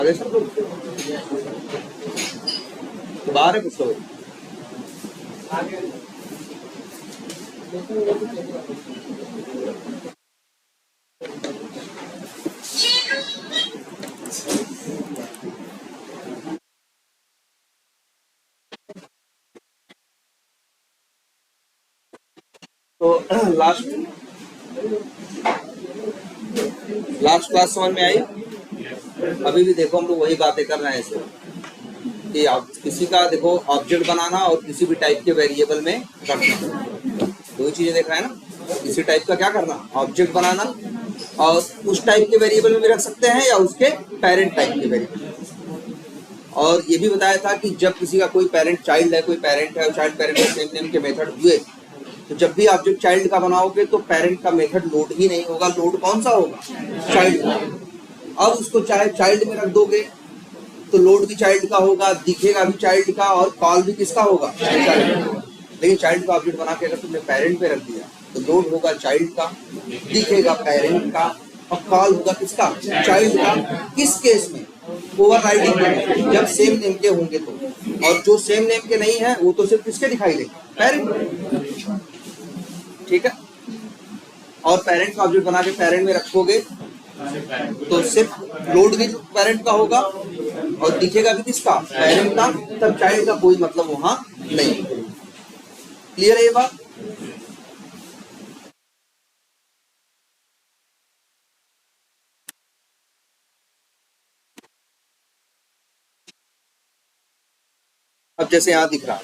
आगे सब लोग बाहर है कुछ लोग। तो लास्ट क्लास समझ में आई। अभी भी देखो हम लोग वही बातें कर रहे हैं इसे कि आप किसी का देखो ऑब्जेक्ट बनाना और किसी भी टाइप के वेरिएबल में रखना, दो ही चीजें देख रहे हैं ना। किसी टाइप का क्या करना, ऑब्जेक्ट बनाना, और उस टाइप के वेरिएबल में भी रख सकते हैं या उसके पेरेंट टाइप के वेरिएबल। और ये भी बताया था कि जब किसी का कोई पेरेंट चाइल्ड है, कोई पेरेंट है और चाइल्ड पेरेंट सेम नेम के मेथड हुए, तो जब भी ऑब्जेक्ट चाइल्ड का बनाओगे तो पेरेंट का मेथड लोड ही नहीं होगा, लोड कौन सा होगा, चाइल्ड का। अब उसको चाहे चाइल्ड में रख दोगे तो लोड भी चाइल्ड का होगा, दिखेगा भी चाइल्ड का, और कॉल भी किसका होगा, चाइल्ड का। लेकिन चाइल्ड का ऑब्जेक्ट बना के अगर तुमने पेरेंट पे रख दिया तो लोड होगा चाइल्ड का, दिखेगा पेरेंट का, और कॉल होगा किसका, चाइल्ड का। किस केस में, ओवरराइडिंग, जब सेम नेम के होंगे तो। और जो सेम नेम के नहीं है वो तो सिर्फ किसके दिखाई देगा, पेरेंट। ठीक है। और पेरेंट का ऑब्जेक्ट बना के पेरेंट में रखोगे तो सिर्फ लोड भी पेरेंट का होगा और दिखेगा भी किसका, पेरेंट का। तब चाइल्ड का कोई मतलब वहां नहीं। क्लियर है ये बात। अब जैसे यहाँ दिख रहा है,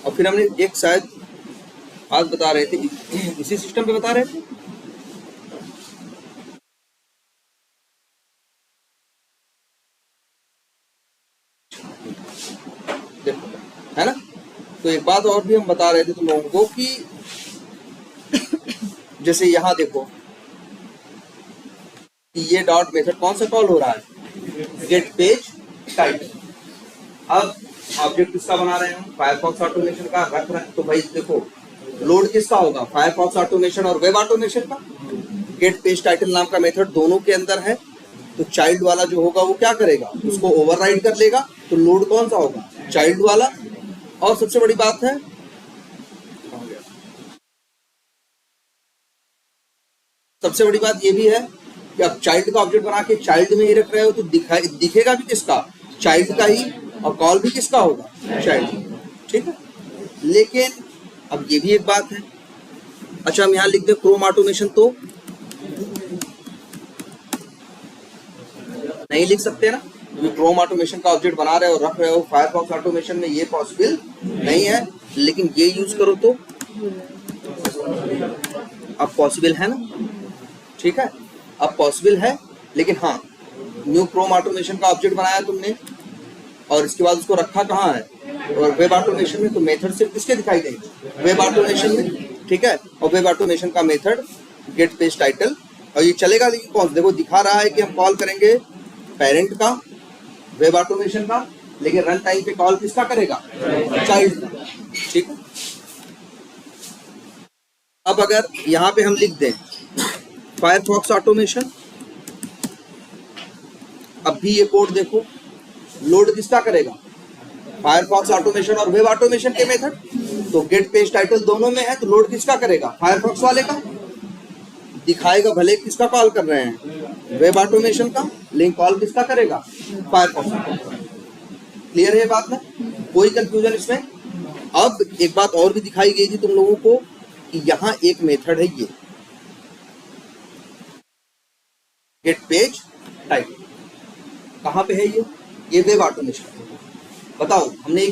और फिर हमने एक शायद आज बता रहे थे, इसी सिस्टम पे बता रहे थे, देखो है ना। तो एक बात और भी हम बता रहे थे तुम लोगों को कि जैसे यहाँ देखो कि ये डॉट मेथड कौन सा कॉल हो रहा है, गेट पेज टाइटल। अब ऑब्जेक्ट किसका बना रहे हैं हम, फायरफॉक्स ऑटोमेशन का रख रहे हैं, तो भाई देखो लोड किसका होगा, फायरफॉक्स ऑटोमेशन और वेब ऑटोमेशन का। गेट पेज टाइटल नाम का मेथड दोनों के अंदर है, तो चाइल्ड वाला जो होगा वो क्या करेगा, उसको ओवरराइड कर लेगा, तो लोड कौन सा होगा, चाइल्ड वाला। और सबसे बड़ी बात है, सबसे बड़ी बात ये भी है कि अब चाइल्ड का ऑब्जेक्ट बना के चाइल्ड में ही रख रहे हो तो दिखेगा भी किसका, चाइल्ड का ही, और कॉल भी किसका होगा, चाइल्ड। ठीक है। लेकिन अब ये भी एक बात है, अच्छा हम यहाँ लिख दे क्रोम ऑटोमेशन, तो नहीं लिख सकते ना, क्योंकि क्रोम ऑटोमेशन का ऑब्जेक्ट बना रहे हो रख रहे हो, फायरफॉक्स ऑटोमेशन में ये पॉसिबल नहीं है। लेकिन ये यूज करो तो अब पॉसिबल है ना। ठीक है, अब पॉसिबल है। लेकिन हाँ, न्यू क्रोम ऑटोमेशन का ऑब्जेक्ट बनाया तुमने और इसके बाद उसको रखा कहाँ है, और वेब ऑटोमेशन में, तो मेथड सिर्फ किसके दिखाई देंगे, वेब ऑटोमेशन में। ठीक है। और वेब ऑटोमेशन का मेथड गेट पेज टाइटल, और ये चलेगा लेकिन कौन, देखो दिखा रहा है कि हम कॉल करेंगे पेरेंट का, वेब ऑटोमेशन का, लेकिन रन टाइम पे कॉल किसका करेगा, चाइल्ड का। ठीक है। अब अगर यहाँ पे हम लिख दें फायरफॉक्स ऑटोमेशन, अब भी ये कोड देखो, लोड किसका करेगा, फायरफॉक्स ऑटोमेशन और वेब ऑटोमेशन के मेथड। तो गेट पेज टाइटल दोनों में है, तो लोड किसका करेगा, फायरफॉक्स वाले का। दिखाएगा भले किसका कॉल कर रहे हैं, वेब ऑटोमेशन का, लेकिन कॉल किसका करेगा, फायरफॉक्स। क्लियर है बात ना, कोई कंफ्यूजन इसमें। अब एक बात और भी दिखाई गई थी तुम लोगों को कि यहाँ एक मेथड है, ये गेट पेज टाइटल, कहाँ पे है ये वेब ऑटोमेशन। बताओ, हमने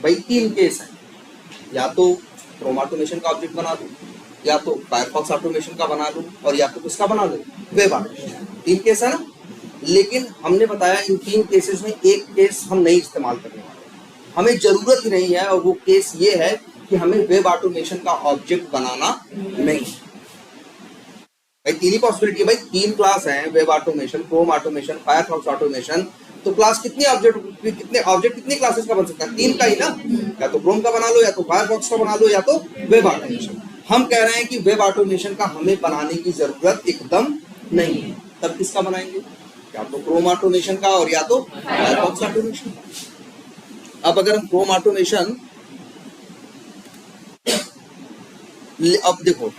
भाई 3 केस है, या तो क्रोम ऑटोमेशन का ऑब्जेक्ट बना दो, या तो फायरफॉक्स ऑटोमेशन का बना लो, और या तो किसका बना दो, वेब ऑटोमेशन। 3 केस है ना। लेकिन हमने बताया इन 3 केसेस में एक केस हम नहीं इस्तेमाल करने वाले, हमें जरूरत ही नहीं है, और वो केस ये है कि हमें वेब ऑटोमेशन का ऑब्जेक्ट बनाना नहीं। भाई 3 ही पॉसिबिलिटी है, भाई 3 क्लास हैं, web automation, Chrome automation, Firefox automation. तो क्लास कितनी ऑब्जेक्ट कितनी क्लासेस का बन सकता है, 3 का ही ना। या तो क्रोम का बना लो, या तो फायरफॉक्स का बना लो, या तो वेब ऑटोमेशन। हम कह रहे हैं कि वेब ऑटोमेशन का हमें बनाने की जरूरत एकदम नहीं है। तब किसका बनाएंगे, या तो क्रोम ऑटोमेशन का और या तो फायरफॉक्स ऑटोमेशन का। अब अगर हम क्रोम ऑटोमेशन, अब देखो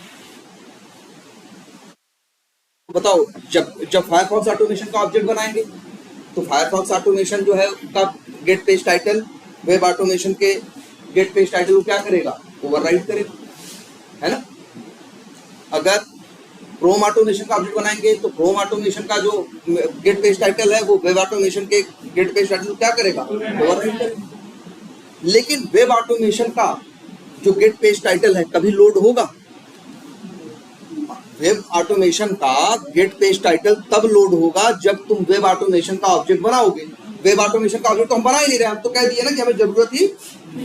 बताओ, जब फायरफॉक्स ऑटोमेशन का ऑब्जेक्ट बनाएंगे तो फायरफॉक्स ऑटोमेशन जो है उसका get page title web automation के गेट पेज टाइटल को क्या करेगा, ओवरराइड करेगा, है ना। अगर क्रोम ऑटोमेशन का ऑब्जेक्ट बनाएंगे तो क्रोम ऑटोमेशन का जो गेट पेज टाइटल है वो वेब ऑटोमेशन के गेट पेज टाइटल को क्या करेगा, ओवरराइड करेगा। लेकिन वेब ऑटोमेशन का जो गेट पेज टाइटल है कभी लोड होगा? वेब ऑटोमेशन का गेट पेज टाइटल तब लोड होगा जब तुम वेब ऑटोमेशन का ऑब्जेक्ट बनाओगे। वेब ऑटोमेशन का ऑब्जेक्ट तो हम बना ही नहीं रहे, हम तो कह दिए ना कि हमें जरूरत ही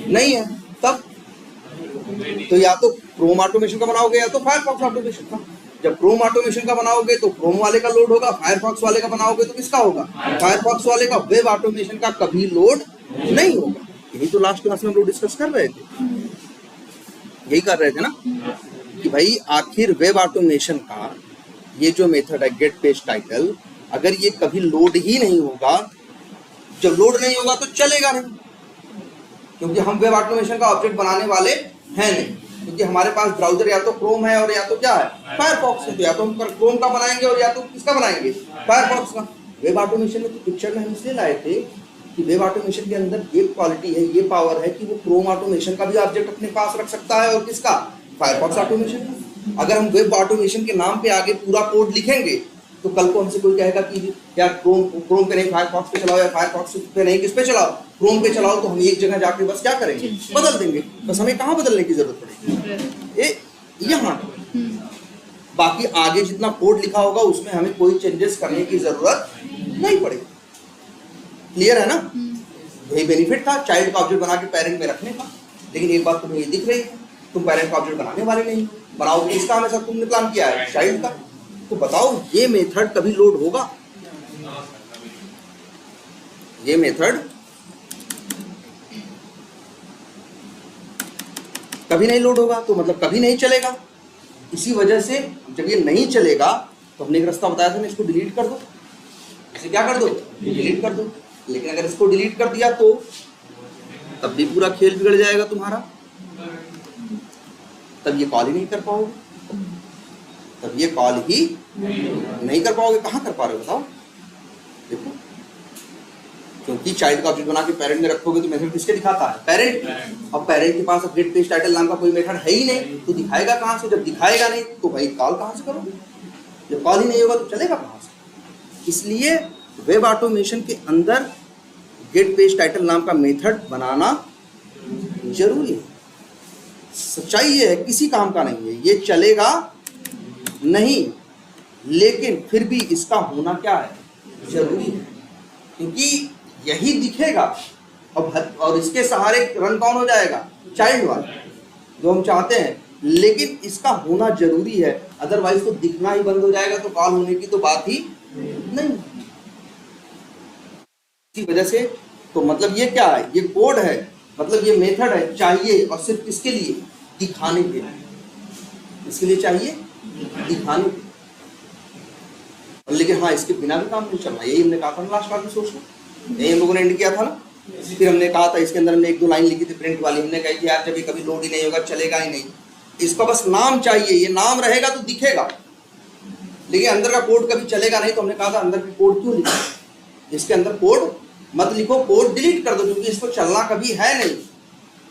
नहीं है। तब तो या तो क्रोम ऑटोमेशन का बनाओगे या तो फायरफॉक्स ऑटोमेशन का। जब क्रोम ऑटोमेशन का बनाओगे तो क्रोम वाले का लोड होगा, फायरफॉक्स वाले का बनाओगे तो किसका होगा, फायरफॉक्स वाले का। वेब ऑटोमेशन का कभी लोड नहीं होगा। यही तो लास्ट क्लास में हम लोग डिस्कस कर रहे थे, यही कर रहे थे ना कि भाई आखिर वेब ऑटोमेशन का ये जो मेथड है गेट पेज टाइटल, अगर ये कभी लोड ही नहीं होगा, जब लोड नहीं होगा तो चलेगा नहीं, क्योंकि हम वेब ऑटोमेशन का ऑब्जेक्ट बनाने वाले हैं नहीं, क्योंकि हमारे पास ब्राउजर या तो क्रोम है और या तो क्या है, फायरफॉक्स है। तो या तो हम क्रोम का बनाएंगे और या तो किसका बनाएंगे, फायरफॉक्स का। वेब ऑटोमेशन में तो पिक्चर में हम इसलिए लाए थे कि वेब ऑटोमेशन के अंदर ये क्वालिटी है, ये पावर है कि वो क्रोम ऑटोमेशन का भी ऑब्जेक्ट अपने पास रख सकता है और किसका, फायरफॉक्स ऑटोमेशन का। अगर हम वेब ऑटोमेशन के नाम पे आगे पूरा कोड लिखेंगे तो कल को हमसे कोई कहेगा कि यार क्रोम पे नहीं फायरफॉक्स पे चलाओ, या फायरफॉक्स पे नहीं किस पे चलाओ, क्रोम पे चलाओ, तो हम एक जगह जाके बस क्या करेंगे, बदल देंगे। बस हमें कहाँ बदलने की जरूरत पड़ेगी, यहाँ। बाकी आगे जितना कोड लिखा होगा उसमें हमें कोई चेंजेस करने की जरूरत नहीं पड़ेगी। क्लियर है ना। यही बेनिफिट था चाइल्ड का ऑब्जेक्ट बना के पेरेंट में रखने का। लेकिन एक बात तुम्हें ये दिख रही है, तुम पेरेंट का ऑब्जेक्ट बनाने वाले नहीं, बनाओगे इसका हमेशा तुमने प्लान किया है, चाइल्ड का। तो बताओ ये मेथड कभी लोड होगा? ये मेथड कभी नहीं लोड होगा, तो मतलब कभी नहीं चलेगा। इसी वजह से जब ये नहीं चलेगा तो हमने एक रास्ता बताया था ना, इसको डिलीट कर दो। इसे क्या कर दो, डिलीट कर दो। लेकिन अगर इसको डिलीट कर दिया तो तब भी पूरा खेल बिगड़ जाएगा तुम्हारा, तब ये कॉल ही नहीं कर पाओगे, तब ये कॉल ही नहीं कर पाओगे। कहाँ कर पा रहे हो बताओ, देखो, क्योंकि चाइल्ड का ऑब्जेक्ट बना के पेरेंट में रखोगे तो मेथड किसके दिखाता है, पेरेंट। अब पेरेंट के पास गेट पेज टाइटल नाम का कोई मेथड है ही नहीं, तो दिखाएगा कहाँ से? जब दिखाएगा नहीं तो भाई कॉल कहाँ से करोगे? जब कॉल ही नहीं होगा तो चलेगा कहाँ से? इसलिए वेब ऑटोमेशन के अंदर गेट पेज टाइटल नाम का मेथड बनाना जरूरी है। सच्चाई ये है किसी काम का नहीं है, ये चलेगा नहीं, लेकिन फिर भी इसका होना क्या है, जरूरी है, क्योंकि यही दिखेगा और इसके सहारे रन कौन हो जाएगा, चाइल्ड वाला, जो हम चाहते हैं। लेकिन इसका होना जरूरी है, अदरवाइज तो दिखना ही बंद हो जाएगा, तो कॉल होने की तो बात ही नहीं। इसी वजह से तो मतलब ये क्या है, ये कोड है, मतलब ये मेथड है, चाहिए और सिर्फ किसके लिए, दिखाने के लिए। इसके लिए चाहिए दिखाने के। लेकिन हाँ, इसके बिना भी काम नहीं चलना, यही हमने कहा था लास्ट बार में, सोचना यही हम लोगों ने एंड किया था ना। फिर हमने कहा था इसके अंदर हमने एक दो लाइन लिखी थी प्रिंट वाली, हमने कही थी यार जब ये कभी लोड ही नहीं होगा, चलेगा ही नहीं, इसका बस नाम चाहिए, ये नाम रहेगा तो दिखेगा, लेकिन अंदर का कोड कभी चलेगा नहीं। तो हमने कहा था अंदर के कोड क्यों लिखा, इसके अंदर कोड मत लिखो, कोड डिलीट कर दो, क्योंकि इसको चलना कभी है नहीं,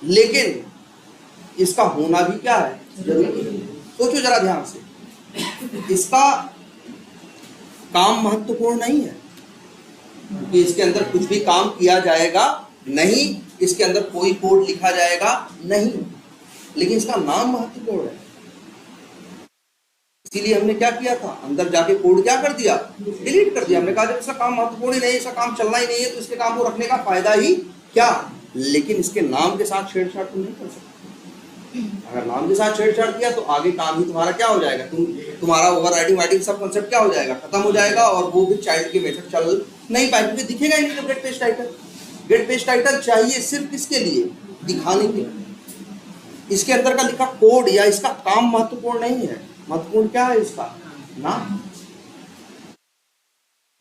लेकिन इसका होना भी क्या है, जरूरी है। सोचो जरा ध्यान से, इसका काम महत्वपूर्ण नहीं है कि इसके अंदर कुछ भी काम किया जाएगा नहीं, इसके अंदर कोई कोड लिखा जाएगा नहीं, लेकिन इसका नाम महत्वपूर्ण है। इसीलिए हमने क्या किया था, अंदर जाके कोड क्या कर दिया, डिलीट कर दिया। हमने कहा जब इसका काम महत्वपूर्ण ही नहीं, इसका काम चलना ही नहीं है, तो इसके काम को रखने का फायदा ही क्या। लेकिन इसके नाम के साथ छेड़छाड़ तुम नहीं कर सकते। अगर नाम के साथ छेड़छाड़ किया तो आगे काम ही तुम्हारा क्या हो जाएगा, तुम्हारा ओवरराइडिंग वाइडिंग सब कॉन्सेप्ट क्या हो जाएगा, खत्म हो जाएगा, और वो भी चाइल्ड के मेथड चल नहीं पाए, क्योंकि दिखेगा ही नहीं। तो get page title, get page title चाहिए सिर्फ किसके लिए, दिखाने के लिए। इसके अंदर का लिखा कोड या इसका काम महत्वपूर्ण नहीं है, महत्वपूर्ण क्या है इसका नाम।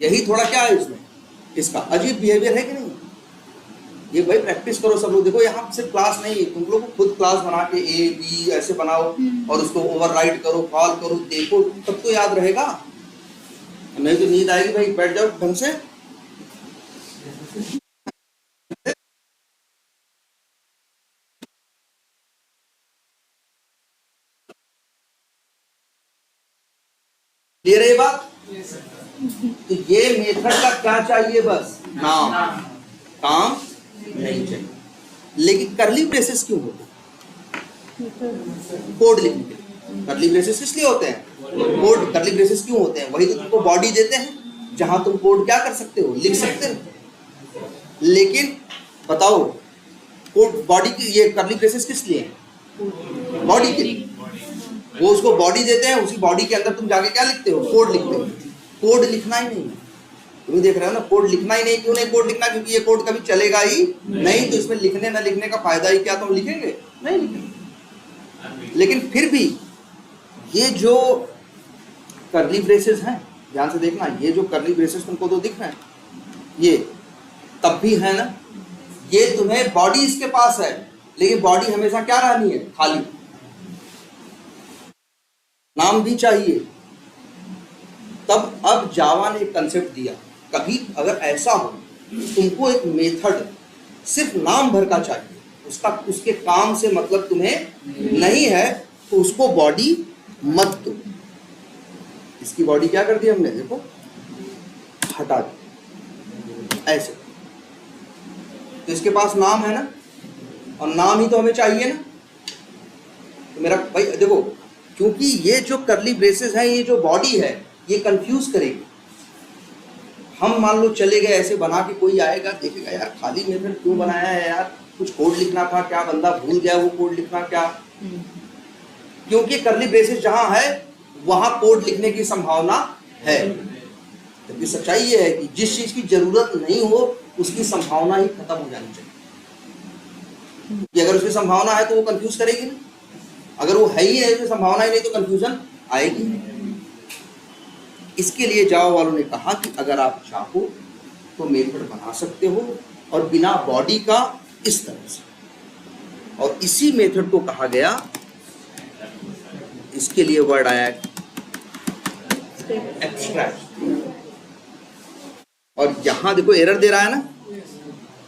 यही थोड़ा क्या है इसमें, इसका अजीब बिहेवियर है कि नहीं। ये भाई प्रैक्टिस करो सब लोग। देखो यहाँ सिर्फ क्लास नहीं, तुम लोग खुद क्लास बना के ए बी ऐसे बनाओ और उसको ओवरराइड करो, कॉल करो, देखो, तब तो याद रहेगा। नहीं तो नींद आएगी भाई, बैठ जाओ ढंग से। क्लियर है ये बात? तो ये मेथड का क्या चाहिए, बस नाम, काम नहीं चाहिए। लेकिन करली ब्रेसेस क्यों होते हैं? कोड लिखने के लिए। करली ब्रेसेस इसलिए होते हैं, कोड करली ब्रेसेस क्यों होते हैं? वही तो तुमको बॉडी देते हैं जहां तुम कोड क्या कर सकते हो, लिख सकते हो। लेकिन बताओ, कोड बॉडी की, ये करली ब्रेसेस किस लिए है? बॉडी के लिए। वो उसको बॉडी देते हैं, उसी बॉडी के अंदर तुम जाके क्या लिखते हो, कोड लिखते हो। कोड लिखना ही नहीं, तुम देख रहे हो ना, कोड लिखना ही नहीं। क्यों नहीं कोड लिखना? क्योंकि ये कोड कभी चलेगा ही नहीं, तो इसमें लिखने ना लिखने का फायदा ही क्या, तुम लिखेंगे नहीं लिखेंगे। लेकिन फिर भी ये जो करली ब्रेसेस हैं, ध्यान से देखना, ये जो करली ब्रेसेस तुमको तो दिख रहे हैं, ये तब भी है ना, ये तुम्हें बॉडी इसके पास है, लेकिन बॉडी हमेशा क्या रहनी है, खाली। नाम भी चाहिए। तब अब जावा ने एक कंसेप्ट दिया, कभी अगर ऐसा हो तुमको एक मेथड सिर्फ नाम भर का चाहिए, उसका उसके काम से मतलब तुम्हें नहीं है, तो उसको बॉडी मत दो। इसकी बॉडी क्या कर दी हमने, देखो हटा दी ऐसे। तो इसके पास नाम है ना, और नाम ही तो हमें चाहिए ना। तो मेरा भाई देखो, क्योंकि ये जो करली ब्रेसेस है, ये जो बॉडी है, ये कंफ्यूज करेगी। हम मान लो चले गए ऐसे बना के, कोई आएगा देखेगा यार खाली मेथड क्यों बनाया है यार, कुछ कोड लिखना था क्या, बंदा भूल गया वो कोड लिखना क्या। क्योंकि करली ब्रेसेस जहां है वहां कोड लिखने की संभावना है। क्योंकि सच्चाई ये है कि जिस चीज की जरूरत नहीं हो उसकी संभावना ही खत्म हो जानी चाहिए। कि अगर उसकी संभावना है तो वो कंफ्यूज करेगी ना, अगर वो है ही है तो संभावना ही नहीं तो कंफ्यूजन आएगी। इसके लिए जावा वालों ने कहा कि अगर आप चाहो तो मेथड बना सकते हो, और बिना बॉडी का इस तरह से। और इसी मेथड को कहा गया, इसके लिए वर्ड आया एब्स्ट्रैक्ट। और यहां देखो एरर दे रहा है ना,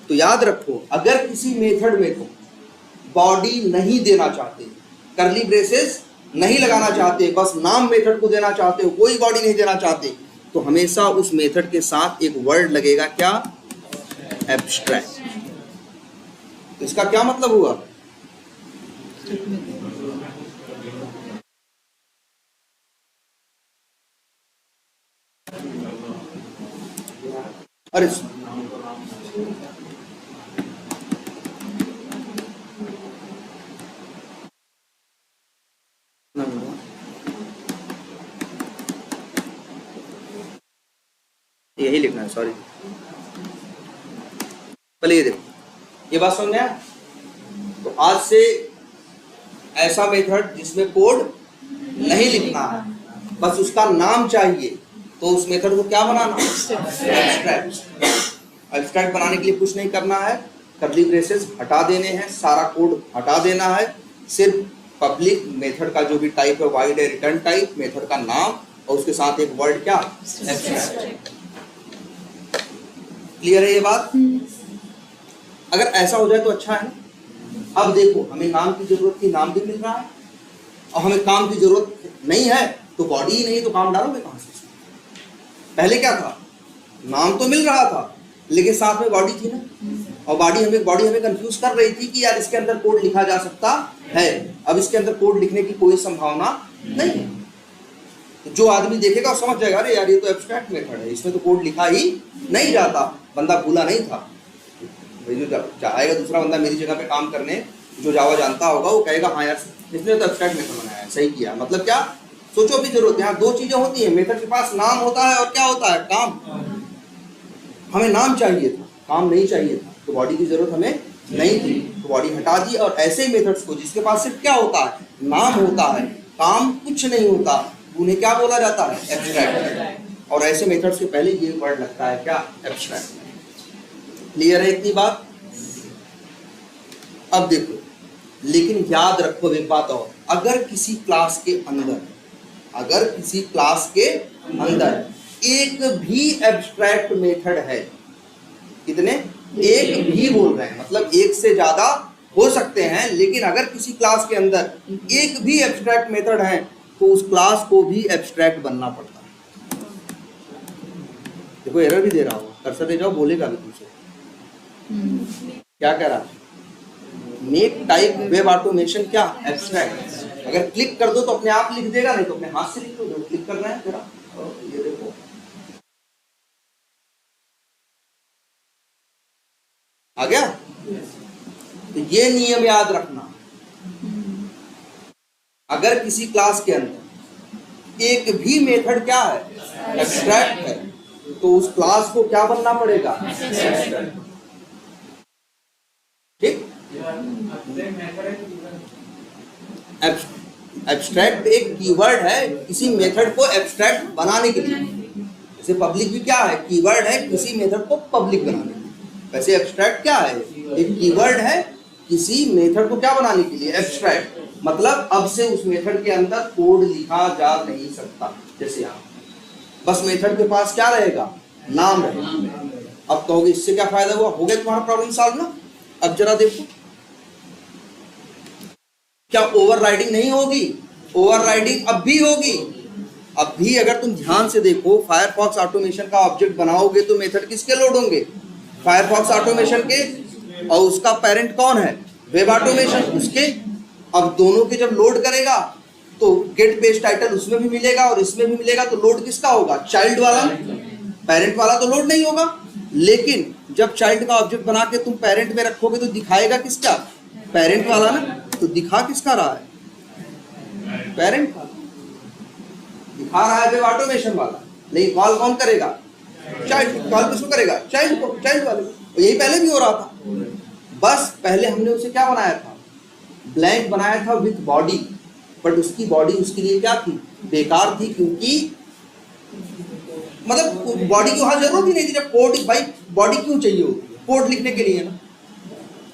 तो याद रखो, अगर किसी मेथड में तुम बॉडी नहीं देना चाहते, करली ब्रेसेस नहीं लगाना चाहते, बस नाम मेथड को देना चाहते हो, कोई बॉडी नहीं देना चाहते, तो हमेशा उस मेथड के साथ एक वर्ड लगेगा, क्या, एब्स्ट्रैक्ट। तो इसका क्या मतलब हुआ, अरे यही लिखना है, सॉरी। पहले ये देखो, ये बात समझ में आया? तो आज से ऐसा मेथड जिसमें कोड नहीं लिखना है, बस उसका नाम चाहिए, तो उस मेथड को क्या बनाना, एब्स्ट्रैक्ट। एब्स्ट्रैक्ट बनाने के लिए कुछ नहीं करना है, करली ब्रेसेस हटा देने हैं, सारा कोड हटा देना है, सिर्फ पब्लिक मेथड का जो भी टाइप है, वाइड है रिटर्न टाइप, मेथड का नाम और उसके साथ एक वर्ड क्या, एब्स्ट्रैक्ट। क्लियर है ये बात? अगर ऐसा हो जाए तो अच्छा है ना। अब देखो, हमें नाम की जरूरत थी, नाम भी मिल रहा है, और हमें काम की जरूरत नहीं है तो बॉडी ही नहीं, तो काम डालोगे कहां से? पहले क्या था, नाम तो मिल रहा था लेकिन साथ में बॉडी थी ना, और बॉडी हमें कंफ्यूज कर रही थी कि यार इसके अंदर कोड लिखा जा सकता है। अब इसके अंदर कोड लिखने की कोई संभावना नहीं है। तो जो आदमी देखेगा वो समझ जाएगा, अरे यार ये तो एब्स्ट्रैक्ट मेथड है, इसमें तो कोड लिखा ही नहीं जाता, बंदा भूला नहीं था। जो आएगा दूसरा बंदा मेरी जगह पे काम करने, जो जावा जानता होगा, वो कहेगा हाँ यार इसने तो एब्स्ट्रैक्ट मेथड बनाया है, सही किया। मतलब क्या, सोचो भी जरूरत, यहाँ दो चीजें होती हैं, मेथड के पास नाम होता है और क्या होता है, काम। हमें नाम चाहिए था, काम नहीं चाहिए था, तो बॉडी की जरूरत हमें नहीं थी, तो बॉडी हटा दी। और ऐसे मेथड्स को जिसके पास सिर्फ क्या होता है, नाम होता है, काम कुछ नहीं होता, उन्हें क्या बोला जाता है, एब्स्ट्रैक्ट। और ऐसे मेथड से पहले ये वर्ड लगता है क्या, एब्स्ट्रैक्ट। क्लियर है इतनी बात? अब देखो, लेकिन याद रखो एक बात और, अगर किसी क्लास के अंदर एक भी एब्स्ट्रैक्ट मेथड है, कितने, एक भी बोल रहे हैं, मतलब एक से ज्यादा हो सकते हैं, लेकिन अगर किसी क्लास के अंदर एक भी एब्स्ट्रैक्ट मेथड है तो उस क्लास को भी एब्स्ट्रैक्ट बनना पड़ता है। देखो एरर भी दे रहा हो, कर्सर दे जाओ, बोलेगा भी तुमसे। क्या कह रहा है, मेक टाइप वेब ऑटोमेशन क्या, एब्स्ट्रैक्ट। अगर क्लिक कर दो तो अपने आप लिख देगा, नहीं तो अपने हाथ से लिख दो। जो क्लिक कर रहे हैं जरा, ये देखो आ गया। तो ये नियम याद रखना, अगर किसी क्लास के अंदर एक भी मेथड क्या है, एब्स्ट्रैक्ट है, तो उस क्लास को क्या बनना पड़ेगा, ठीक। एब्स्ट्रैक्ट एक कीवर्ड है किसी मेथड को एब्स्ट्रैक्ट बनाने के लिए। जैसे पब्लिक भी क्या है, कीवर्ड है किसी मेथड को पब्लिक बनाने के लिए। वैसे एब्स्ट्रैक्ट क्या है, एक कीवर्ड है किसी मेथड को क्या बनाने के लिए, एब्स्ट्रैक्ट। मतलब अब से उस मेथड के अंदर कोड लिखा जा नहीं सकता। जैसे यहाँ बस मेथड के पास क्या रहेगा, नाम रहेगा। अब कहोगे इससे क्या फायदा हुआ, हो गया तुम्हारा प्रॉब्लम सॉल्व ना। अब जरा देखो, क्या ओवरराइडिंग नहीं होगी, ओवरराइडिंग अब भी होगी। अब भी अगर तुम ध्यान से देखो, फायरफॉक्स ऑटोमेशन का ऑब्जेक्ट बनाओगे तो मेथड किसके लोड होंगे, फायरफॉक्स ऑटोमेशन के, और उसका पेरेंट कौन है, वेब ऑटोमेशन, उसके। अब दोनों के जब लोड करेगा तो गेट पेज टाइटल उसमें भी मिलेगा और इसमें भी मिलेगा, तो लोड किसका होगा, चाइल्ड वाला। पेरेंट वाला तो लोड नहीं होगा। लेकिन जब चाइल्ड का ऑब्जेक्ट बना के तुम पेरेंट में रखोगे तो दिखाएगा किसका, पेरेंट वाला ना। तो दिखा किसका रहा है, पेरेंट वाला दिखा रहा है, वेब ऑटोमेशन वाला। लेकिन कॉल कौन करेगा, चाइल्ड। कॉल किसको करेगा, चाइल्ड को, चाइल्ड वाले को। यही पहले भी हो रहा था, बस पहले हमने उसे क्या बनाया था, ब्लैंक बनाया था विथ बॉडी। बट उसकी बॉडी उसके लिए क्या थी, बेकार थी, क्योंकि मतलब बॉडी की वहां जरूरत ही नहीं थी। जब कोड, भाई बॉडी क्यों चाहिए होती है, कोड लिखने के लिए ना,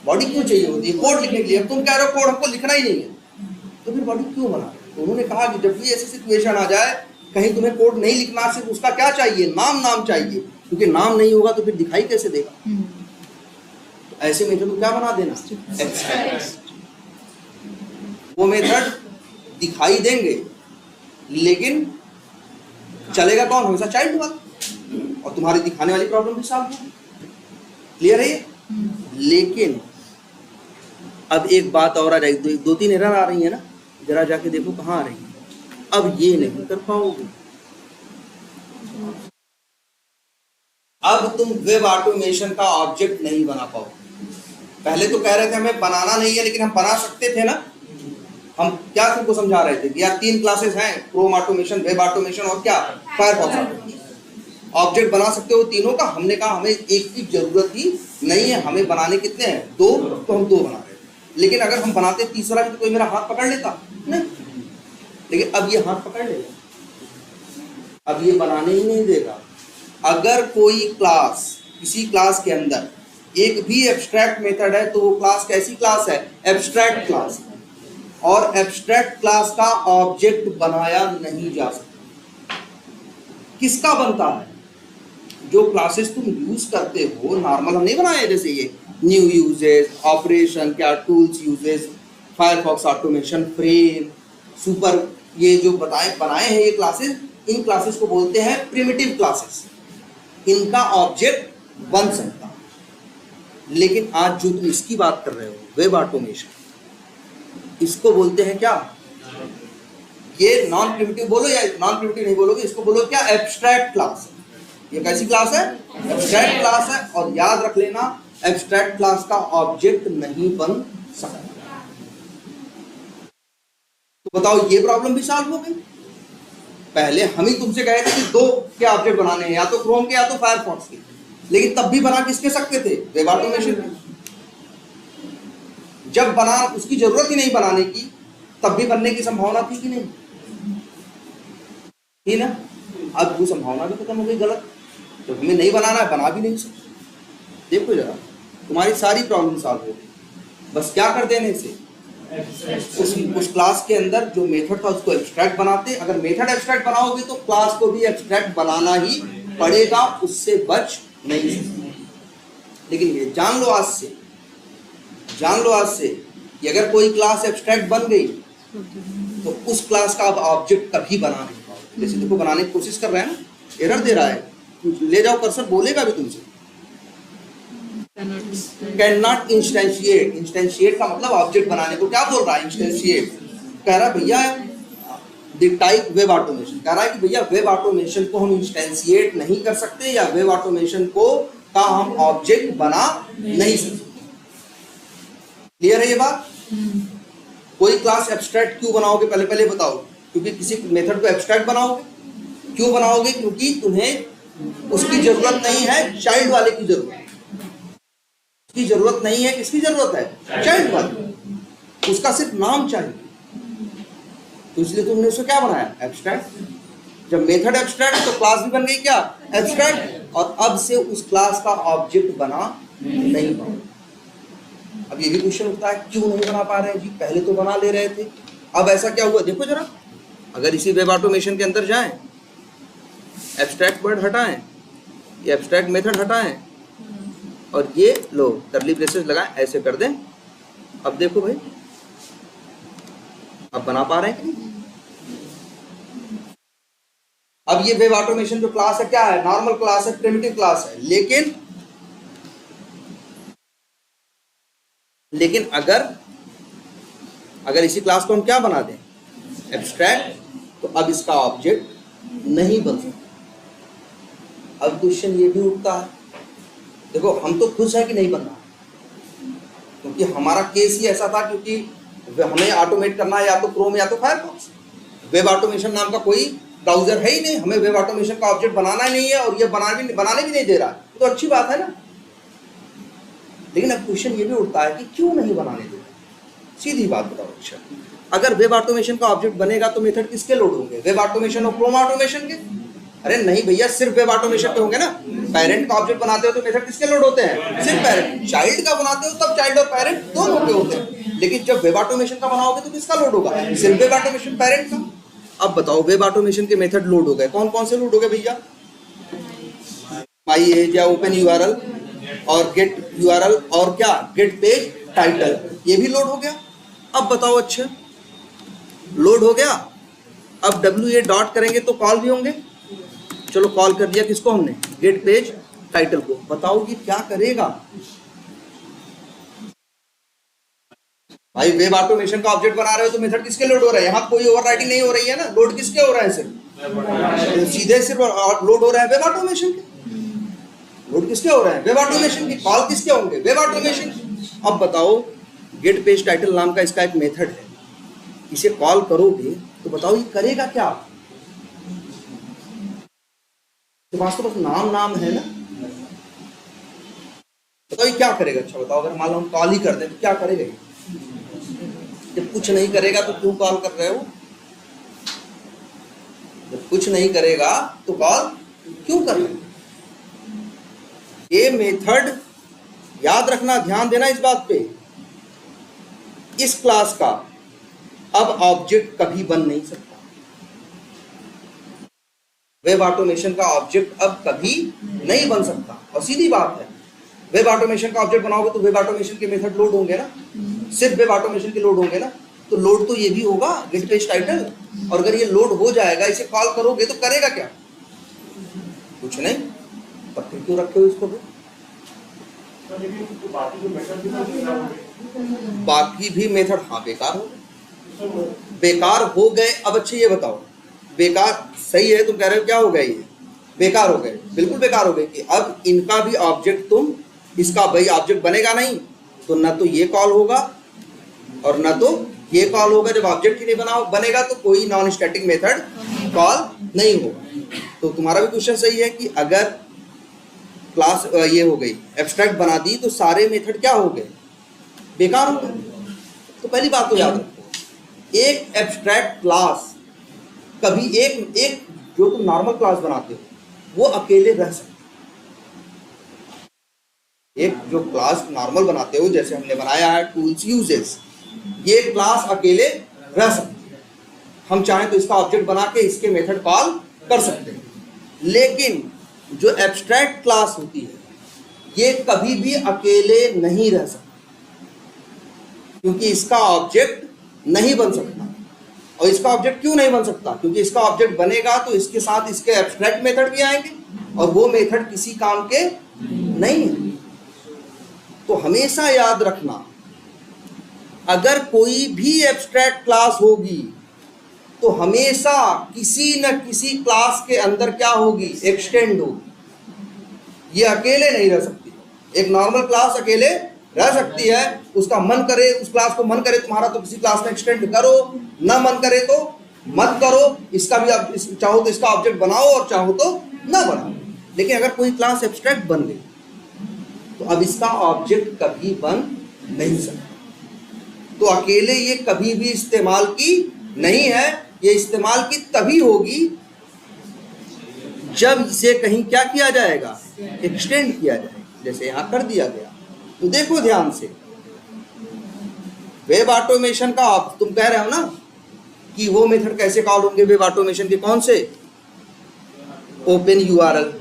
बॉडी क्यों चाहिए होती है, कोड लिखने के लिए। अब तुम कह रहे हो कोड हमको लिखना ही नहीं है, तो फिर बॉडी क्यों बना। तो उन्होंने कहा कि जब भी ऐसी सिचुएशन आ जाए, कहीं तुम्हें कोड नहीं लिखना, सिर्फ उसका क्या चाहिए, नाम चाहिए, क्योंकि नाम नहीं होगा तो फिर दिखाई कैसे देगा। तो ऐसे मेथड को क्या बना देना, एब्स्ट्रैक्ट। वो मेथड दिखाई देंगे लेकिन चलेगा कौन, हमेशा चाइल्ड वाला, और तुम्हारी दिखाने वाली प्रॉब्लम भी सॉल्व होगी। क्लियर है ये? लेकिन अब एक बात और आ जाएगी, दो तीन एरर आ रही है ना, जरा जाके देखो कहाँ आ रही है। अब ये नहीं कर पाओगे, अब तुम वेब ऑटोमेशन का ऑब्जेक्ट नहीं बना पाओगे। पहले तो कह रहे थे हमें बनाना नहीं है, लेकिन हम बना सकते थे ना। हम क्या तुमको समझा रहे थे कि यार 3 क्लासेस हैं, क्रोम ऑटोमेशन, वेब ऑटोमेशन और क्या, फायरफॉक्स ऑटोमेशन। ऑब्जेक्ट बना सकते हो तीनों का। हमने कहा हमें एक की जरूरत ही नहीं है, हमें बनाने कितने हैं, 2, तो हम 2 बना रहे हैं। लेकिन अगर हम बनाते तीसरा भी तो कोई मेरा हाथ पकड़ लेता नहीं। लेकिन अब ये हाथ पकड़ लेगा, अब ये बनाने ही नहीं देगा। अगर कोई क्लास, किसी क्लास के अंदर एक भी एब्स्ट्रैक्ट मेथड है तो वो क्लास कैसी क्लास है, एब्स्ट्रैक्ट क्लास। और एब्स्ट्रैक्ट क्लास का ऑब्जेक्ट बनाया नहीं जा सकता। किसका बनता है, जो क्लासेस तुम यूज करते हो, नॉर्मल हम नहीं बनाए, जैसे ये न्यू यूजेस, ऑपरेशन, क्या tools uses, Firefox automation, frame, super, ये जो बनाए हैं ये क्लासेस, इन क्लासेस को बोलते हैं प्रिमिटिव क्लासेस। इनका ऑब्जेक्ट बन सकता। लेकिन आज जो तुम इसकी बात कर रहे हो, वेब ऑटोमेशन, इसको बोलते हैं क्या, ये नॉन प्रिमिटिव बोलो या नॉन प्रिमिटिव नहीं बोलोगे, इसको बोलो क्या, एब्स्ट्रैक्ट क्लास। ये कैसी क्लास है, एब्स्ट्रैक्ट क्लास है। और याद रख लेना, एब्स्ट्रैक्ट क्लास का ऑब्जेक्ट नहीं बन सकता। तो बताओ ये प्रॉब्लम भी सॉल्व हो गई। पहले हम ही तुमसे कहे थे कि 2 के ऑब्जेक्ट बनाने हैं, या तो क्रोम के या तो फायरफॉक्स के, लेकिन तब भी बना किसके सकते थे, वेब ऑटोमेशन के। जब बना, उसकी जरूरत ही नहीं बनाने की, तब भी बनने की संभावना थी कि नहीं, थी ना। अब वो संभावना भी खत्म हो गई गलत, तो हमें नहीं बनाना है, बना भी नहीं सकते। देखो जरा, तुम्हारी सारी प्रॉब्लम सॉल्व हो गई, बस क्या कर देने से उस क्लास के अंदर जो मेथड था उसको एब्स्ट्रैक्ट बनाते। अगर मेथड एब्स्ट्रैक्ट बनाओगे तो क्लास को भी एब्स्ट्रैक्ट बनाना ही पड़ेगा, उससे बच नहीं सकते। लेकिन ये जान लो आज से कि अगर कोई क्लास एब्स्ट्रैक्ट बन गई तो उस क्लास का अब ऑब्जेक्ट कभी बना नहीं पाओगे। जैसे देखो बनाने की कोशिश कर रहे हैं ना, एरर दे रहा है, ले जाओ कर्सर, बोलेगा भी तुमसे कैन नॉट इंस्टेंशिएट। इंस्टेंशिएट का मतलब ऑब्जेक्ट बनाने को क्या बोल रहा है, इंस्टेंशिएट। कह रहा है भैया द टाइप वेब ऑटोमेशन, कह रहा है कि भैया वेब ऑटोमेशन को हम इंस्टेंशिएट नहीं कर सकते, या वेब ऑटोमेशन को का हम ऑब्जेक्ट बना नहीं सकते। क्लियर है ये बात? कोई क्लास एब्स्ट्रैक्ट क्यों बनाओगे, पहले पहले बताओ। क्योंकि किसी मेथड को एब्स्ट्रैक्ट बनाओगे। क्यों बनाओगे? क्योंकि तुम्हें उसकी जरूरत नहीं है, चाइल्ड वाले की जरूरत है। उसकी जरूरत नहीं है, किसकी जरूरत है? चाइल्ड वाले। उसका सिर्फ नाम चाहिए, तो इसलिए तुमने उसको क्या बनाया, एब्स्ट्रैक्ट। जब मेथड एब्स्ट्रैक्ट तो क्लास भी बन गई क्या, एब्स्ट्रैक्ट। और अब से उस क्लास का ऑब्जेक्ट बना नहीं पाओगे। अब ये भी क्वेश्चन उठता है, क्यों नहीं बना पा रहे हैं जी, पहले तो बना ले रहे थे, अब ऐसा क्या हुआ? देखो जरा, अगर इसी वेब ऑटोमेशन के अंदर जाएं, एब्स्ट्रैक्ट वर्ड हटाएं, ये एब्स्ट्रैक्ट मेथड हटाएं, और ये लो कर्ली ब्रेसेस लगाएं, ऐसे कर दें। अब देखो भाई, अब बना पा रहे हैं कि नहीं? अब ये वेब ऑटोमेशन जो क्लास है क्या है, नॉर्मल क्लास है, प्रिमिटिव क्लास है। लेकिन अगर इसी क्लास को हम क्या बना दें, एब्स्ट्रैक्ट, तो अब इसका ऑब्जेक्ट नहीं बन सकता। अब क्वेश्चन ये भी उठता है, देखो हम तो खुश है कि नहीं बनना, क्योंकि हमारा केस ही ऐसा था, क्योंकि हमें ऑटोमेट करना है या तो क्रोम या तो फायरफॉक्स। वेब ऑटोमेशन नाम का कोई ब्राउजर है ही नहीं, हमें वेब ऑटोमेशन का ऑब्जेक्ट बनाना ही नहीं है, और ये बनाने भी नहीं दे रहा है, तो अच्छी बात है ना। लेकिन अब क्वेश्चन ये भी उठता है कि क्यों नहीं बनाने दे रहा। सीधी बात बताओ, अच्छा अगर वेब ऑटोमेशन का ऑब्जेक्ट बनेगा तो मेथड किसके लोड होंगे, वेब ऑटोमेशन और क्रोम ऑटोमेशन के? अरे नहीं भैया, सिर्फ वेब ऑटोमेशन के होंगे ना। पेरेंट का ऑब्जेक्ट बनाते हो तो मेथड किसके लोड होते हैं, सिर्फ पेरेंट। चाइल्ड का बनाते हो तब चाइल्ड और पेरेंट दोनों के होते हैं। लेकिन जब वेब ऑटोमेशन का बनाओगे तो किसका लोड होगा, सिर्फ वेब ऑटोमेशन, पेरेंट का। अब बताओ, वेब ऑटोमेशन के मेथड लोड हो गए, कौन कौन से लोड हो गए भैया? माई एज या ओपन यूआरएल और गेट यूआरएल, और क्या, गेट पेज टाइटल, ये भी लोड हो गया। अब बताओ, अच्छा लोड हो गया, अब WA डॉट करेंगे तो कॉल भी होंगे। चलो कॉल कर दिया किसको हमने, गेट पेज टाइटल को। बताओ ये क्या करेगा भाई? वेब ऑटोमेशन का ऑब्जेक्ट बना रहे हो तो मेथड किसके लोड हो रहा है? यहाँ कोई ओवरराइडिंग नहीं हो रही है ना, लोड किसके हो रहा है? सिर्फ सीधे सिर्फ लोड हो रहा है वेब ऑटोमेशन के। लोड किसके हो रहे हैं, वेब ऑटोमेशन की। कॉल किसके होंगे, वेब ऑटोमेशन। अब बताओ, गेट पेज टाइटल नाम का इसका एक मेथड है, इसे कॉल करोगे तो बताओ ये करेगा क्या? तो वास्तव में नाम है ना, बताओ ये क्या करेगा? अच्छा बताओ, अगर मान लो हम कॉल ही कर दें तो क्या करेगा ये? जब कुछ नहीं करेगा तो क्यों कॉल कर रहे हो? जब कुछ नहीं करेगा तो कॉल क्यों कर रहे हो? ये मेथड याद रखना, ध्यान देना इस बात पे, इस क्लास का अब ऑब्जेक्ट कभी बन नहीं सकता। वेब ऑटोमेशन का ऑब्जेक्ट अब कभी नहीं बन सकता। और सीधी बात है, वेब ऑटोमेशन का ऑब्जेक्ट बनाओगे तो वेब ऑटोमेशन के मेथड लोड होंगे ना, सिर्फ वेब ऑटोमेशन के लोड होंगे ना, तो लोड तो ये भी होगा गेट पेज टाइटल। और अगर ये लोड हो जाएगा, इसे कॉल करोगे तो करेगा क्या? कुछ नहीं, पर फिर क्यों रखे हो इसको? बाकी भी मेथड हाँ बेकार हो गए, बेकार हो गए। अब अच्छे ये बताओ, बेकार सही है, तुम कह रहे हो क्या हो गया, ये बेकार हो गए, बिल्कुल बेकार हो गए कि अब इनका भी ऑब्जेक्ट तुम, इसका भाई ऑब्जेक्ट बनेगा नहीं, तो ना तो ये कॉल होगा और ना तो ये कॉल होगा। जब ऑब्जेक्ट ही नहीं बनेगा तो कोई नॉन स्टैटिक मेथड कॉल नहीं होगा। तो तुम्हारा भी क्वेश्चन सही है कि अगर क्लास ये हो गई, एब्स्ट्रैक्ट बना दी, तो सारे मेथड क्या हो गए, बेकार हो गए। तो पहली बात तो याद रखो, एक एब्स्ट्रैक्ट क्लास कभी एक जो तुम नॉर्मल क्लास बनाते हो वो अकेले रह सकते। एक जो क्लास नॉर्मल बनाते हो, जैसे हमने बनाया है टूल्स यूजेस, ये क्लास अकेले रह सकती है। हम चाहें तो इसका ऑब्जेक्ट बना के इसके मेथड कॉल कर सकते हैं। लेकिन जो एब्स्ट्रैक्ट क्लास होती है ये कभी भी अकेले नहीं रह सकती, क्योंकि इसका ऑब्जेक्ट नहीं बन सकता। और इसका ऑब्जेक्ट क्यों नहीं बन सकता? क्योंकि इसका ऑब्जेक्ट बनेगा तो इसके साथ इसके एब्स्ट्रैक्ट मेथड भी आएंगे, और वो मेथड किसी काम के नहीं है। तो हमेशा याद रखना, अगर कोई भी एब्स्ट्रैक्ट क्लास होगी तो हमेशा किसी न किसी क्लास के अंदर क्या होगी? एक्सटेंड होगी। ये अकेले नहीं रह सकती। एक नॉर्मल क्लास अकेले रह सकती है, उसका मन करे, उस क्लास को मन करे तुम्हारा तो किसी क्लास में एक्सटेंड करो, ना मन करे तो मत करो। इसका भी आप चाहो तो इसका ऑब्जेक्ट बनाओ और चाहो तो ना बनाओ। लेकिन अगर कोई क्लास एब्स्ट्रैक्ट बन गई तो अब इसका ऑब्जेक्ट कभी बन नहीं सकता। तो अकेले ये कभी भी इस्तेमाल की नहीं है। ये इस्तेमाल की तभी होगी जब इसे कहीं क्या किया जाएगा? एक्सटेंड किया जाएगा, जैसे यहां कर दिया गया। तो देखो ध्यान से, वेब ऑटोमेशन का तुम कह रहे हो ना कि वो मेथड कैसे कॉल होंगे वेब ऑटोमेशन के? कौन से? ओपन यूआरएल,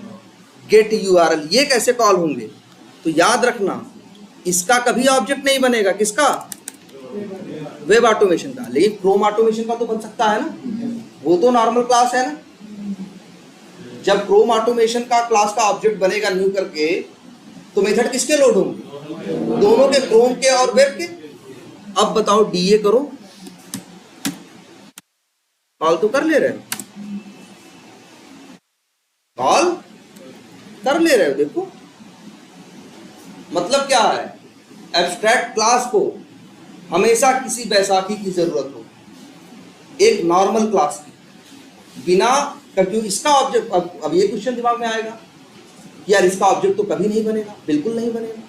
गेट यूआरएल, ये कैसे कॉल होंगे? तो याद रखना, इसका कभी ऑब्जेक्ट नहीं बनेगा। किसका? वेब ऑटोमेशन का। लेकिन क्रोम ऑटोमेशन का तो बन सकता है ना, वो तो नॉर्मल क्लास है ना। जब क्रोम ऑटोमेशन का क्लास का ऑब्जेक्ट बनेगा न्यू करके, तो मेथड किसके लोड होंगे? दोनों के, क्रोम के और वेब के। अब बताओ डीए करो, कॉल तो कर ले रहे हो, कॉल कर ले रहे हो। देखो मतलब क्या है? एब्स्ट्रैक्ट क्लास को हमेशा किसी बैसाखी की जरूरत हो, एक नॉर्मल क्लास की, बिना, क्योंकि इसका ऑब्जेक्ट, अब ये क्वेश्चन दिमाग में आएगा, यार इसका ऑब्जेक्ट तो कभी नहीं बनेगा, बिल्कुल नहीं बनेगा,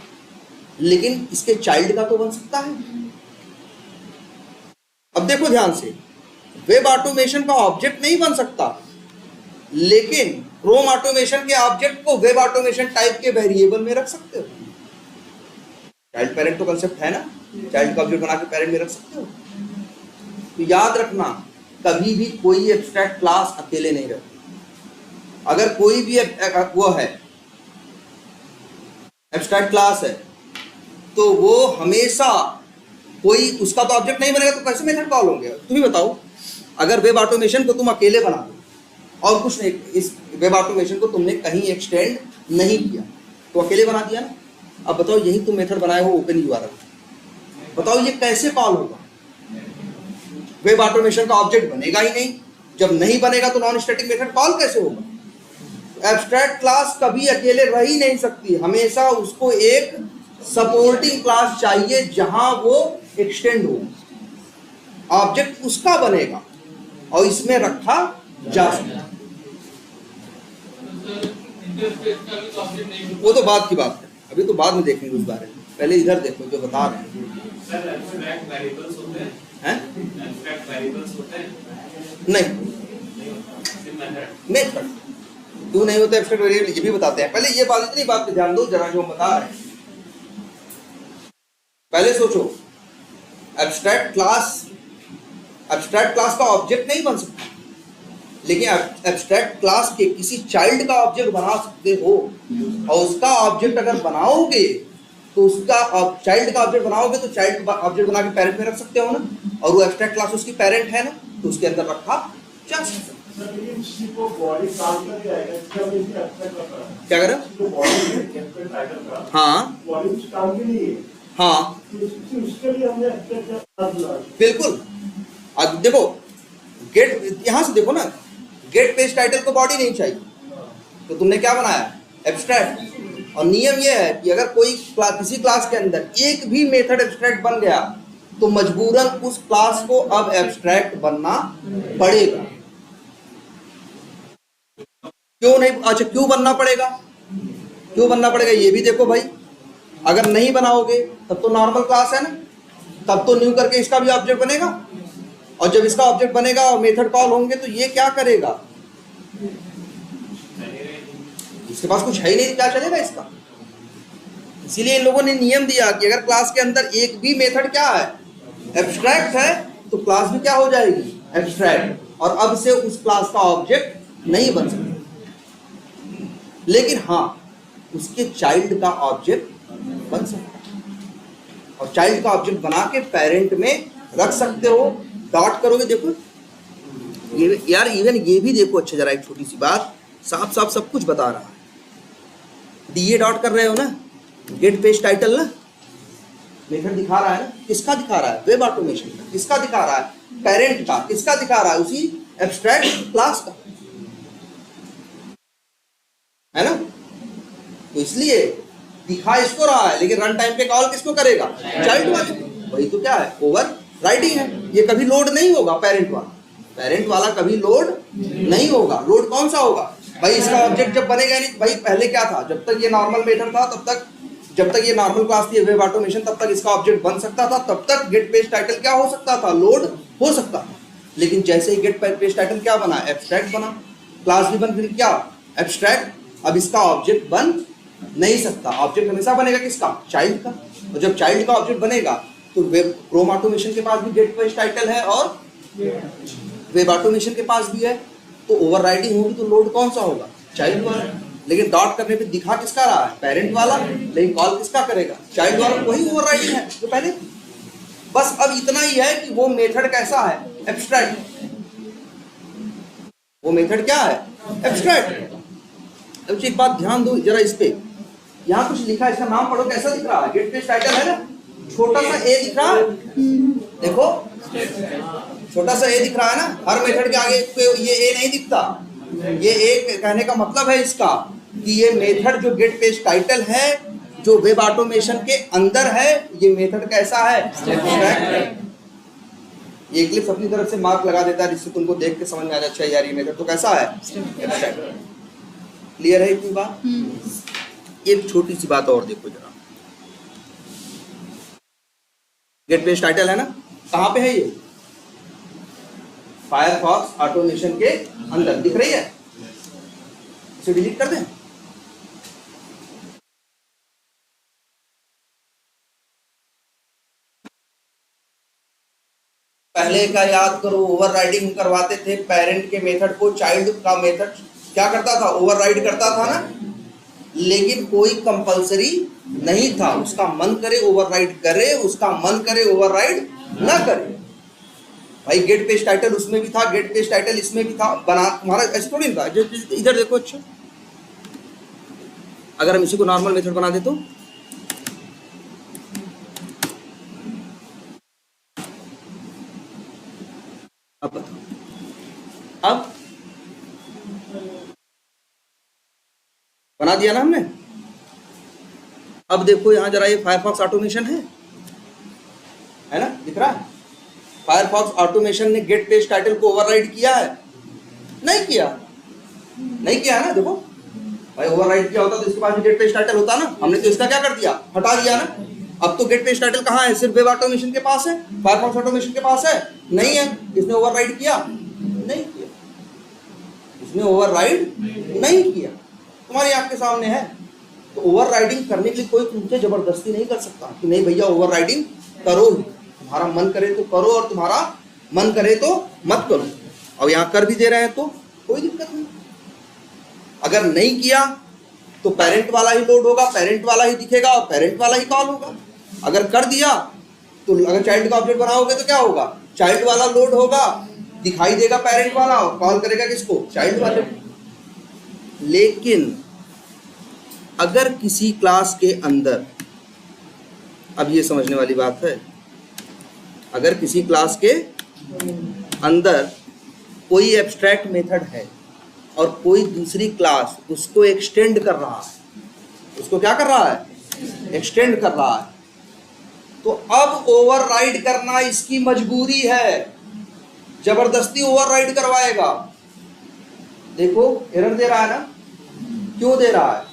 लेकिन इसके चाइल्ड का तो बन सकता है। अब देखो ध्यान से, वेब ऑटोमेशन का ऑब्जेक्ट नहीं बन सकता, लेकिन क्रोम ऑटोमेशन के ऑब्जेक्ट को वेब ऑटोमेशन टाइप के वेरिएबल में रख सकते हो। चाइल्ड पेरेंट तो कंसेप्ट है ना, चाइल्ड का ऑब्जेक्ट बना के पेरेंट में रख सकते हो। तो याद रखना, कभी भी कोई एब्स्ट्रैक्ट क्लास अकेले नहीं रहती। अगर कोई भी वो है एब्स्ट्रैक्ट क्लास है, तो वो हमेशा कोई, उसका तो ऑब्जेक्ट नहीं बनेगा तो कैसे मेथड कॉल होंगे? तुम ही बताओ। अगर वेब ऑटोमेशन को तुम अकेले बना दो और कुछ नहीं, इस वेब ऑटोमेशन को तुमने कहीं एक्सटेंड नहीं किया, तो अकेले बना दिया ना। अब बताओ, यही तुम मेथड बनाए हो ओपन यूआरएल, बताओ ये कैसे कॉल होगा? वेब ऑटोमेशन का ऑब्जेक्ट बनेगा ही नहीं। जब नहीं बनेगा तो नॉन स्टैटिक मेथड कॉल कैसे होगा? एब्स्ट्रैक्ट क्लास कभी अकेले रह ही नहीं सकती, हमेशा उसको एक सपोर्टिंग क्लास चाहिए जहां वो एक्सटेंड हो, ऑब्जेक्ट उसका बनेगा और इसमें रखा जा सकता। वो तो बात की बात है, अभी तो बाद में देखेंगे उस बारे में। पहले इधर देखो जो बता रहे हैं। नहीं, मेथड क्यों नहीं होता एब्स्ट्रैक्ट वेरिएबल, ये भी बताते हैं। पहले ये बात, इतनी बात पे ध्यान दो जरा जो हम बता रहे हैं। पहले सोचो, एब्स्ट्रैक्ट क्लास का ऑब्जेक्ट नहीं बन सकता, लेकिन एब्स्ट्रैक्ट क्लास के किसी चाइल्ड का ऑब्जेक्ट बना सकते हो। और उसका ऑब्जेक्ट अगर बनाओगे तो उसका चाइल्ड का ऑब्जेक्ट बनाओगे तो चाइल्ड का ऑब्जेक्ट बना के पेरेंट में रख सकते हो ना, और वो एब्स्ट्रैक्ट क्लास उसकी पेरेंट है ना, तो उसके अंदर रखा जा सकता है। क्या करें? हाँ हाँ बिल्कुल। अब देखो, गेट, यहां से देखो ना, गेट पेज टाइटल को बॉडी नहीं चाहिए, तो तुमने क्या बनाया? एब्स्ट्रैक्ट। और नियम यह है कि अगर कोई किसी क्लास के अंदर एक भी मेथड एब्स्ट्रैक्ट बन गया तो मजबूरन उस क्लास को अब एब्स्ट्रैक्ट बनना पड़ेगा। क्यों नहीं? अच्छा, क्यों बनना पड़ेगा? क्यों बनना पड़ेगा ये भी देखो भाई। अगर नहीं बनाओगे तब तो नॉर्मल क्लास है ना, तब तो न्यू करके इसका भी ऑब्जेक्ट बनेगा, और जब इसका ऑब्जेक्ट बनेगा और मेथड कॉल होंगे तो ये क्या करेगा? इसके पास कुछ है ही नहीं, क्या चलेगा इसका। इसीलिए इन लोगों ने नियम दिया कि अगर क्लास के अंदर एक भी मेथड क्या है, एब्स्ट्रैक्ट है, तो क्लास भी क्या हो जाएगी, एब्स्ट्रैक्ट, और अब से उस क्लास का ऑब्जेक्ट नहीं बन सकता। लेकिन हाँ, उसके चाइल्ड का ऑब्जेक्ट बन सकता है, और चाइल्ड का ऑब्जेक्ट बना के पेरेंट में रख सकते हो। डॉट करोगे, देखो ये यार, इवन ये भी देखो अच्छा जरा, एक छोटी सी बात, साफ साफ सब कुछ बता रहा है। डीए डॉट कर रहे हो ना, गेट पेज टाइटल ना, मेथड दिखा रहा है ना, किसका दिखा रहा है, वेब ऑटोमेशन का। किसका दिखा रहा है, पेरेंट का। किसका दिखा रहा है, उसी एब्स्ट्रैक्ट क्लास का, है ना। तो इसलिए दिखा इसको रहा है, लेकिन रन टाइम पे कॉल किसको करेगा, चाइल्ड वाले। वही तो क्या है, ओवर राइटिंग है। ये कभी लोड नहीं होगा, पेरेंट वाला, पेरेंट वाला कभी लोड नहीं होगा। लोड कौन सा होगा भाई, इसका ऑब्जेक्ट जब बनेगा नहीं। भाई पहले क्या था, जब तक ये नॉर्मल मेथड था तब तक, जब तक ये नॉर्मल क्लास थी वेब ऑटोमेशन, तब तक इसका ऑब्जेक्ट बन सकता था, तब तक गेट पेज टाइटल क्या हो सकता था, लोड हो सकता था। लेकिन जैसे ही गेट पेज टाइटल क्या बना, एब्स्ट्रैक्ट बना, क्लास भी बन फिर क्या, एब्स्ट्रैक्ट। अब इसका ऑब्जेक्ट बन नहीं सकता। ऑब्जेक्ट हमेशा बनेगा किसका, चाइल्ड का। और जब चाइल्ड का ऑब्जेक्ट बनेगा तो वेब क्रोम ऑटोमेशन के पास भी गेट पेज टाइटल है और वेब ऑटोमेशन के पास भी है। तो ओवरराइडिंग होगी तो लोड कौन सा होगा, चाइल्ड वाला। लेकिन डॉट करने पे दिखा किसका रहा है, पेरेंट वाला, लेकिन कॉल किसका करेगा, चाइल्ड वाला। वही ओवरराइडिंग है जो पहले। बस अब इतना ही है कि वो मेथड कैसा है, एब्स्ट्रैक्ट। वो मेथड क्या है, एब्स्ट्रैक्ट। अब एक बात ध्यान दो जरा इस पे, यहाँ कुछ लिखा है, इसका नाम पढ़ो, कैसा दिख रहा है, गेट पेज टाइटल है ना, छोटा सा ए दिख रहा है, देखो छोटा सा ए दिख रहा है ना। हर मेथड के आगे ये ए नहीं दिखता। ये ए कहने का मतलब है इसका कि ये मेथड जो गेट पेज टाइटल है, जो वेब ऑटोमेशन के अंदर है, ये मेथड कैसा है, एब्स्ट्रैक्ट है। ये इक्लिप्स अपनी तरफ से मार्क लगा देता है, जिससे तुमको देख के समझ में आ जाए, अच्छा यार ये मेथड तो कैसा है, एब्स्ट्रैक्ट। क्लियर है इतनी बात। एक छोटी सी बात और देखो जरा, गेट पेज टाइटल है ना, कहां पे है ये, फायरफॉक्स ऑटोमेशन के अंदर दिख रही है। इसे डिलीट कर दें। पहले का याद करो, ओवरराइडिंग करवाते थे पेरेंट के मेथड को, चाइल्ड का मेथड क्या करता था, ओवरराइड करता था ना। लेकिन कोई कंपलसरी नहीं था, उसका मन करे ओवरराइड करे, उसका मन करे ओवरराइड ना करे। भाई गेट पेज टाइटल उसमें भी था, गेट पेज टाइटल इसमें भी था, बना तुम्हारा ऐसे थोड़ी था। इधर देखो, अच्छा अगर हम इसी को नॉर्मल मेथड बना दे तो अब बताओ, अब बना दिया ना हमने। अब देखो यहां जरा, ये फायरफॉक्स ऑटोमेशन है ना, दिख रहा है। फायरफॉक्स ऑटोमेशन ने गेट पेज टाइटल को ओवरराइड किया है, नहीं किया, नहीं किया है ना। देखो भाई, ओवरराइड किया होता तो इसके पास भी गेट पेज टाइटल होता ना। हमने तो इसका क्या कर दिया, हटा दिया ना। अब तो गेट पेज टाइटल कहाँ है, सिर्फ वेब ऑटोमेशन के पास है, फायरफॉक्स ऑटोमेशन के पास है नहीं है। इसने ओवरराइड किया, नहीं किया, इसने ओवरराइड नहीं किया, तुम्हारी आंख के सामने है। तो ओवरराइडिंग करने के लिए कोई तुमसे जबरदस्ती नहीं कर सकता कि नहीं भैया ओवरराइडिंग करो, तुम्हारा मन करे तो करो और तुम्हारा मन करे तो मत करो। और यहाँ कर भी दे रहे हैं तो कोई दिक्कत नहीं। अगर नहीं किया तो पेरेंट वाला ही लोड होगा, पेरेंट वाला ही दिखेगा और पेरेंट वाला ही कॉल होगा। अगर कर दिया तो अगर चाइल्ड का ऑब्जेक्ट बनाओगे तो क्या होगा, चाइल्ड वाला लोड होगा, दिखाई देगा पेरेंट वाला और कॉल करेगा किसको, चाइल्ड वाले। लेकिन अगर किसी क्लास के अंदर, अब ये समझने वाली बात है, अगर किसी क्लास के अंदर कोई एब्स्ट्रैक्ट मेथड है और कोई दूसरी क्लास उसको एक्सटेंड कर रहा है, उसको क्या कर रहा है, एक्सटेंड कर रहा है, तो अब ओवरराइड करना इसकी मजबूरी है, जबरदस्ती ओवरराइड करवाएगा। देखो एरर दे रहा है ना, क्यों दे रहा है,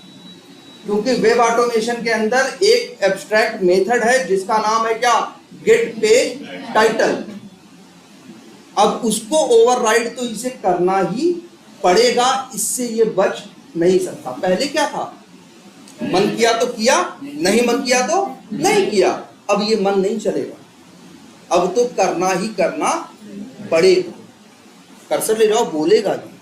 क्योंकि वेब ऑटोमेशन के अंदर एक एब्स्ट्रैक्ट मेथड है जिसका नाम है क्या, गेट पेज टाइटल। अब उसको ओवरराइड तो इसे करना ही पड़ेगा, इससे ये बच नहीं सकता। पहले क्या था, मन किया तो किया, नहीं मन किया तो नहीं किया। अब ये मन नहीं चलेगा, अब तो करना ही करना पड़ेगा। कर्सर ले जाओ, बोलेगा भी।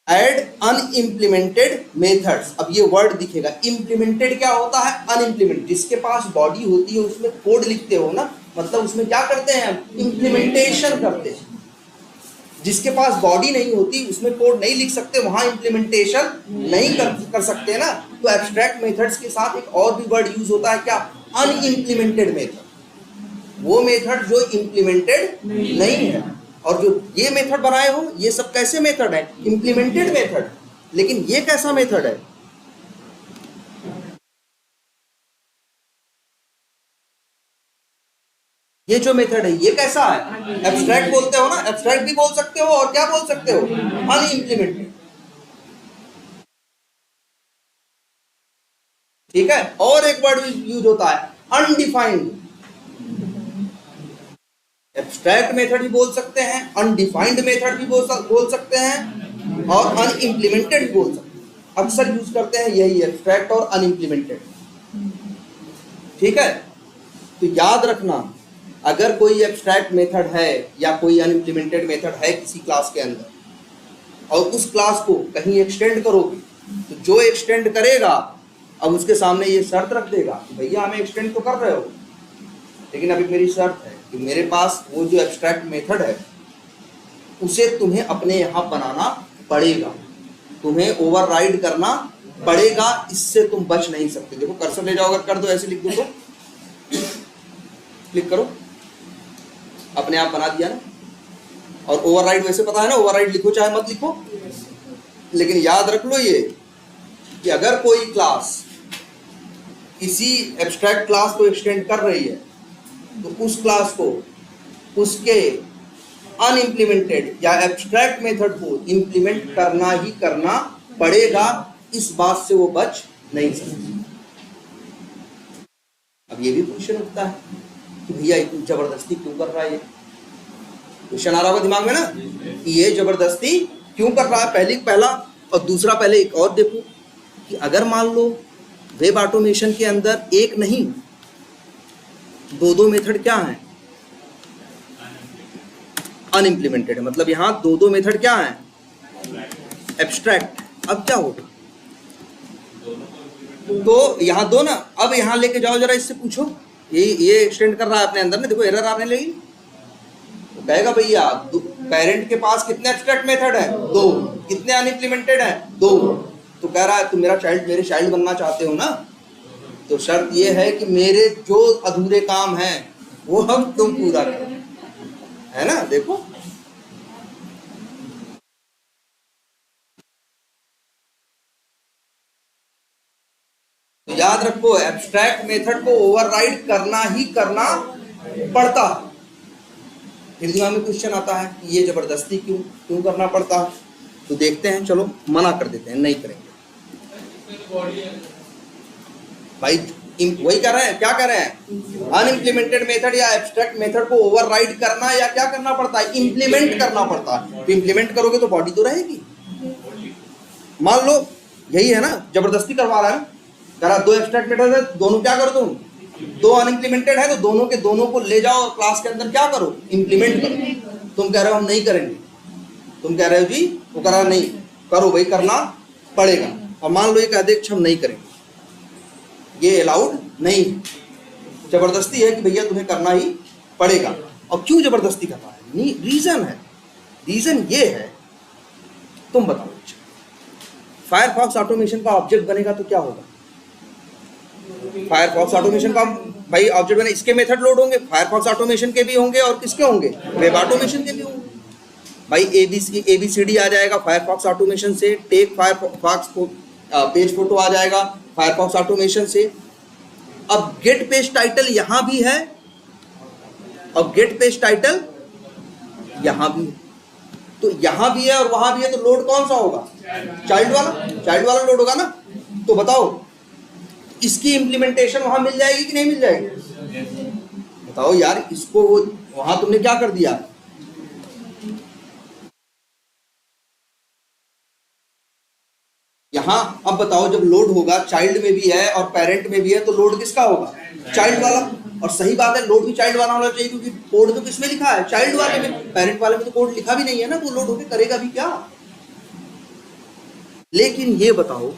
एड अनइम्प्लीमेंटेड मेथड्स, अब ये वर्ड दिखेगा। इम्प्लीमेंटेड क्या होता है, अनइम्प्लीमेंटेड। जिसके पास बॉडी होती है उसमें कोड लिखते हो ना, मतलब उसमें क्या करते हैं हम, इम्प्लीमेंटेशन करते हैं। जिसके पास बॉडी नहीं होती उसमें कोड नहीं लिख सकते, वहां इम्प्लीमेंटेशन नहीं कर सकते ना। तो एब्स्ट्रैक्ट मेथड्स के साथ एक और भी वर्ड यूज होता है, क्या, अनइम्प्लीमेंटेड मेथड। वो मेथड जो इम्प्लीमेंटेड नहीं है। और जो ये मेथड बनाए हो, ये सब कैसे मेथड है, इम्प्लीमेंटेड मेथड। लेकिन ये कैसा मेथड है, ये जो मेथड है ये कैसा है, एब्स्ट्रैक्ट बोलते हो ना, एब्स्ट्रैक्ट भी बोल सकते हो और क्या बोल सकते हो, अनइम्प्लीमेंटेड। ठीक है। और एक वर्ड यूज होता है, अनडिफाइंड। एब्स्ट्रैक्ट मेथड भी बोल सकते हैं, अनडिफाइंड मेथड भी बोल सकते हैं, और अनइम्प्लीमेंटेड भी बोल सकते हैं। अक्सर यूज करते हैं यही, एब्स्ट्रैक्ट और अनइम्प्लीमेंटेड। ठीक है। तो याद रखना, अगर कोई एब्स्ट्रैक्ट मेथड है या कोई अनइम्प्लीमेंटेड मेथड है किसी क्लास के अंदर, और उस क्लास को कहीं एक्सटेंड करोगे, तो जो एक्सटेंड करेगा अब उसके सामने ये शर्त रख देगा कि भैया हमें एक्सटेंड तो कर रहे हो, लेकिन अभी मेरी शर्त है कि मेरे पास वो जो एब्स्ट्रैक्ट मेथड है उसे तुम्हें अपने यहाँ बनाना पड़ेगा, तुम्हें ओवरराइड करना पड़ेगा, इससे तुम बच नहीं सकते। देखो कर्सर ले जाओ, अगर कर दो, ऐसे लिख दो तो क्लिक करो, अपने आप बना दिया ना। और ओवरराइड वैसे पता है ना, ओवरराइड लिखो चाहे मत लिखो, लेकिन याद रख लो ये कि अगर कोई क्लास किसी एब्स्ट्रैक्ट क्लास को एक्सटेंड कर रही है तो उस क्लास को उसके अनइम्प्लीमेंटेड या एब्स्ट्रैक्ट मेथड को इंप्लीमेंट करना ही करना पड़ेगा, इस बात से वो बच नहीं सकती। अब ये भी क्वेश्चन उठता है कि भैया इतनी जबरदस्ती क्यों कर रहा है, ये क्वेश्चन आ रहा होगा दिमाग में ना कि ये जबरदस्ती क्यों कर रहा है। पहला और दूसरा, पहले एक और देखो कि अगर मान लो वेब ऑटोमेशन के अंदर एक नहीं दो मेथड क्या है, अनइम्प्लीमेंटेड है, मतलब यहां दो मेथड क्या है, एब्स्ट्रैक्ट। अब क्या होगा, तो यहां दो ना, अब यहां लेके जाओ जरा, इससे पूछो ये एक्सटेंड कर रहा है अपने अंदर ना, देखो एरर आने लगी। तो कहेगा भैया पेरेंट के पास कितने एब्स्ट्रैक्ट मेथड है, दो, कितने अनइम्प्लीमेंटेड है, दो। तो कह रहा है तुम मेरे चाइल्ड बनना चाहते हो ना, तो शर्त ये है कि मेरे जो अधूरे काम हैं वो हम तुम पूरा करो, है ना। देखो तो याद रखो, एब्स्ट्रैक्ट मेथड को ओवरराइड करना ही करना पड़ता। फिर दिमाग में क्वेश्चन आता है कि ये जबरदस्ती क्यों करना पड़ता है। तो देखते हैं, चलो मना कर देते हैं, नहीं करेंगे भाई। वही कर रहे हैं, क्या कर रहे हैं, अनइम्प्लीमेंटेड मेथड या एब्स्ट्रैक्ट मेथड को ओवरराइड करना या क्या करना पड़ता है, इंप्लीमेंट करना पड़ता है। तो इंप्लीमेंट करोगे तो बॉडी तो रहेगी। मान लो यही है ना, जबरदस्ती करवा रहा है ना, कह रहा दो एब्स्ट्रैक्ट मेथड है, दोनों क्या करो तुम, दो अनइम्प्लीमेंटेड है तो दोनों के दोनों को ले जाओ और क्लास के अंदर क्या करो, इंप्लीमेंट करो। तुम कह रहे हो हम नहीं करेंगे, तुम कह रहे हो जी, वो कह रहा नहीं, करो भाई, करना पड़ेगा। और मान लो ये कह दे हम नहीं करेंगे, ये अलाउड नहीं है, जबरदस्ती है कि भैया तुम्हें करना ही पड़ेगा। और क्यों जबरदस्ती कर रहा है, रीजन है, रीजन ये है, तुम बताओ। फायरफॉक्स ऑटोमेशन का ऑब्जेक्ट बनेगा तो क्या होगा, फायरफॉक्स ऑटोमेशन का भाई ऑब्जेक्ट बने, इसके मेथड लोड होंगे, फायरफॉक्स ऑटोमेशन के भी होंगे और किसके होंगे, वेब ऑटोमेशन के भी होंगे। भाई ABCD आ जाएगा फायरफॉक्स ऑटोमेशन से, टेक फायरफॉक्स को पेज फोटो आ जाएगा फायरफॉक्स ऑटोमेशन से। अब गेट पेज टाइटल यहां भी है और गेट पेज टाइटल यहां भी है, तो यहां भी है और वहां भी है, तो लोड कौन सा होगा, चाइल्ड वाला लोड होगा ना। तो बताओ इसकी इंप्लीमेंटेशन वहां मिल जाएगी कि नहीं मिल जाएगी, बताओ यार। इसको वो वहां तुमने क्या कर दिया, यहाँ अब बताओ, जब लोड होगा चाइल्ड में भी है और पेरेंट में भी है, तो लोड किसका होगा? चाइल्ड वाला। और सही बात है, लोड भी चाइल्ड वाला होना चाहिए, क्योंकि कोड तो किसमें लिखा है? चाइल्ड वाले में। पेरेंट वाले में तो कोड लिखा भी नहीं है ना, तो लोड होके करेगा भी क्या? लेकिन ये बताओ,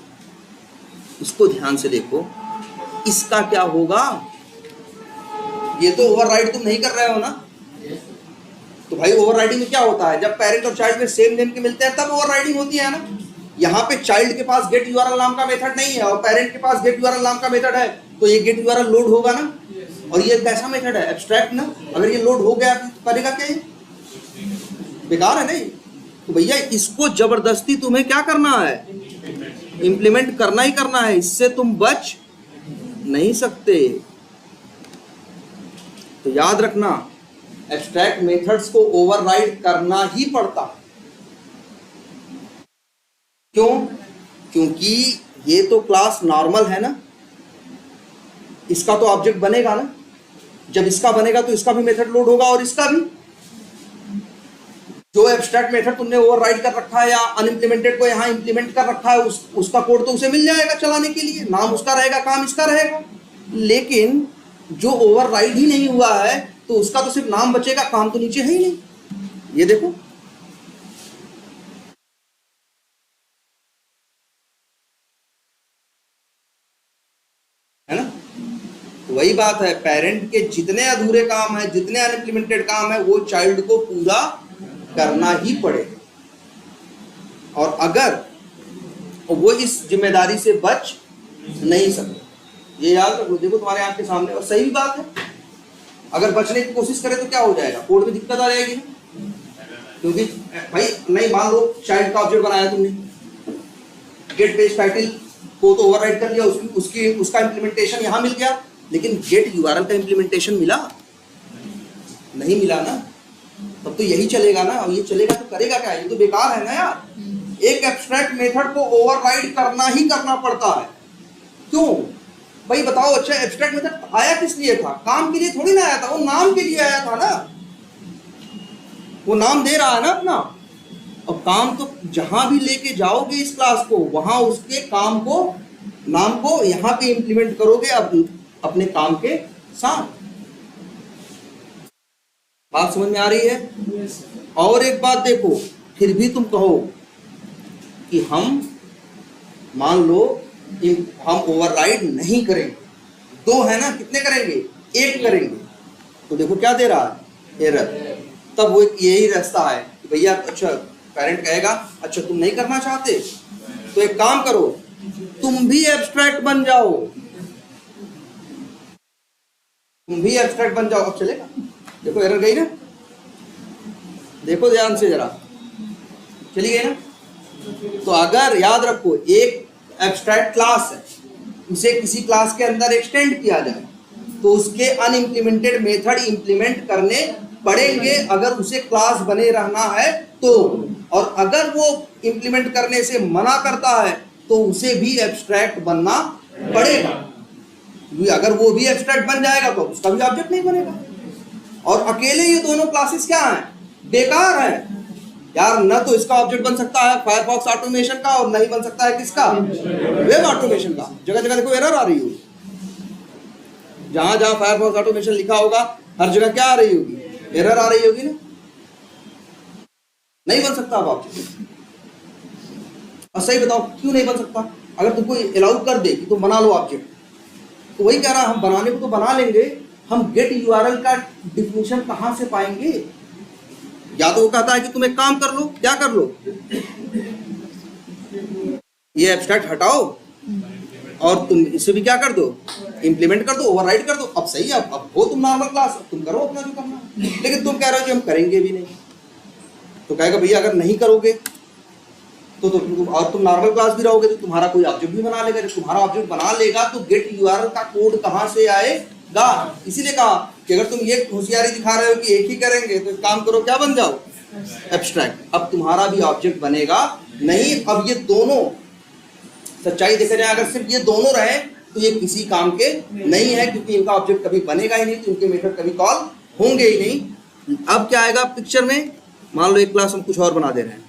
इसको ध्यान से देखो, इसका क्या होगा? ये तो ओवरराइड तुम नहीं कर रहे हो ना। तो भाई ओवरराइडिंग में क्या होता है? जब पेरेंट और चाइल्ड में सेम नेम के मिलते हैं तब ओवरराइडिंग होती है ना। यहाँ पे चाइल्ड के पास गेट यूआरएल नाम का मेथड नहीं है और पेरेंट के पास गेट यूआरएल नाम का मेथड है, तो ये गेट यूआरएल लोड होगा ना। और ये कैसा मेथड है? एब्स्ट्रैक्ट ना। अगर ये लोड हो गया तो करेगा क्या? ये बेकार है नहीं। तो भैया इसको जबरदस्ती तुम्हें क्या करना है? इंप्लीमेंट करना ही करना है, इससे तुम बच नहीं सकते। तो याद रखना, एब्स्ट्रैक्ट मेथड्स को ओवरराइड करना ही पड़ता। क्यों? क्योंकि ये तो क्लास नॉर्मल है ना, इसका तो ऑब्जेक्ट बनेगा ना। जब इसका बनेगा तो इसका भी मेथड लोड होगा और इसका भी। जो एब्स्ट्रैक्ट मेथड तुमने ओवरराइड कर रखा है या अनइम्प्लीमेंटेड को यहाँ इंप्लीमेंट कर रखा है, उसका कोड तो उसे मिल जाएगा चलाने के लिए। नाम उसका रहेगा, काम इसका रहेगा। लेकिन जो ओवरराइड ही नहीं हुआ है तो उसका तो सिर्फ नाम बचेगा, काम तो नीचे है ही नहीं। ये देखो, है ना। वही बात है, पेरेंट के जितने अधूरे काम है, जितने अनइम्प्लीमेंटेड काम है, वो चाइल्ड को पूरा करना ही पड़ेगा। और अगर वो इस जिम्मेदारी से बच नहीं सकते, ये याद रखो। देखो तुम्हारे आंख के सामने, और सही बात है, अगर बचने की कोशिश करे तो क्या हो जाएगा? कोड में दिक्कत आ जाएगी ना। क्योंकि भाई नहीं, मान लो चाइल्ड का ऑब्जेक्ट बनाया तुमने, गेट पेज टाइटल को तो ओवरराइड कर लिया, उसका इंप्लीमेंटेशन यहां मिल गया, लेकिन गेट यूआरएल का इंप्लीमेंटेशन मिला नहीं? मिला ना। तब तो यही चलेगा ना। और ये चलेगा तो करेगा क्या? ये तो बेकार है ना यार। एक एब्स्ट्रैक्ट मेथड को ओवरराइड करना ही करना पड़ता है। क्यों भाई बताओ? अच्छा, एब्स्ट्रैक्ट मेथड आया किस लिए था? काम के लिए थोड़ी ना आया था, वो नाम के लिए आया था ना। वो नाम दे रहा है ना अपना। और काम तो जहां भी लेके जाओगे इस क्लास को, वहां उसके काम को, नाम को यहां पे इंप्लीमेंट करोगे अपने काम के साथ। बात समझ में आ रही है? और एक बात देखो, फिर भी तुम कहो कि हम मान लो हम ओवरराइड नहीं करेंगे, दो है ना, कितने करेंगे? एक करेंगे। तो देखो क्या दे रहा है? एरर। तब वो यही रास्ता है कि भैया अच्छा, पेरेंट कहेगा अच्छा तुम नहीं करना चाहते तो एक काम करो, तुम भी एब्स्ट्रैक्ट बन जाओ, तुम भी एब्स्ट्रैक्ट बन जाओ। अब चलेगा? देखो एरर गई ना, देखो ध्यान से जरा, चली गई ना। तो अगर याद रखो, एक एब्स्ट्रैक्ट क्लास है, उसे किसी क्लास के अंदर एक्सटेंड किया जाए तो उसके अनइम्प्लीमेंटेड मेथड इंप्लीमेंट करने पड़ेंगे अगर उसे क्लास बने रहना है तो। और अगर वो इंप्लीमेंट करने से मना करता है तो उसे भी एब्स्ट्रैक्ट बनना पड़ेगा। अगर वो भी एब्स्ट्रैक्ट बन जाएगा तो उसका भी ऑब्जेक्ट नहीं बनेगा। और अकेले ये दोनों क्लासेस क्या हैं? बेकार हैं यार। न तो इसका ऑब्जेक्ट बन सकता है फायरफॉक्स ऑटोमेशन का, और नहीं बन सकता है किसका? वेब ऑटोमेशन का। जगह जगह देखो एरर आ रही होगी, जहां जहां फायरफॉक्स ऑटोमेशन लिखा होगा हर जगह क्या आ रही होगी? एरर आ रही होगी ना। नहीं बन सकता अब ऑब्जेक्ट। और सही बताओ क्यों नहीं बन सकता? अगर तुमको अलाउ कर दे कि तुम बना लो ऑब्जेक्ट, तो वही कह रहा, हम बनाने को तो बना लेंगे, हम गेट यूआरएल का डिफिनेशन कहां से पाएंगे? या तो वो कहता है कि तुम एक काम कर लो, क्या कर लो, ये एब्स्ट्रैक्ट हटाओ और तुम इसे भी क्या कर दो? इंप्लीमेंट कर दो, ओवरराइड कर दो। अब सही है, अब हो तुम नॉर्मल क्लास, तुम करो अपना जो करना। लेकिन तुम कह रहे हो कि हम करेंगे भी नहीं। तो कहेगा भैया अगर नहीं करोगे तो तुम नॉर्मल क्लास भी रहोगे तो तुम्हारा कोई ऑब्जेक्ट भी बना लेगा। जब तुम्हारा ऑब्जेक्ट बना लेगा तो गेट यूआरएल का कोड कहां से आएगा? इसीलिए कहा कि अगर तुम ये होशियारी दिखा रहे हो कि एक ही करेंगे तो काम करो, क्या बन जाओ? एब्स्ट्रैक्ट। अब तुम्हारा भी ऑब्जेक्ट बनेगा नहीं। अब ये दोनों सच्चाई देखा जाए, अगर सिर्फ ये दोनों रहे तो ये किसी काम के नहीं है, क्योंकि इनका ऑब्जेक्ट कभी बनेगा ही नहीं, तो इनके मेथड कभी कॉल होंगे ही नहीं। अब क्या आएगा पिक्चर में? मान लो एक क्लास हम कुछ और बना दे रहे हैं,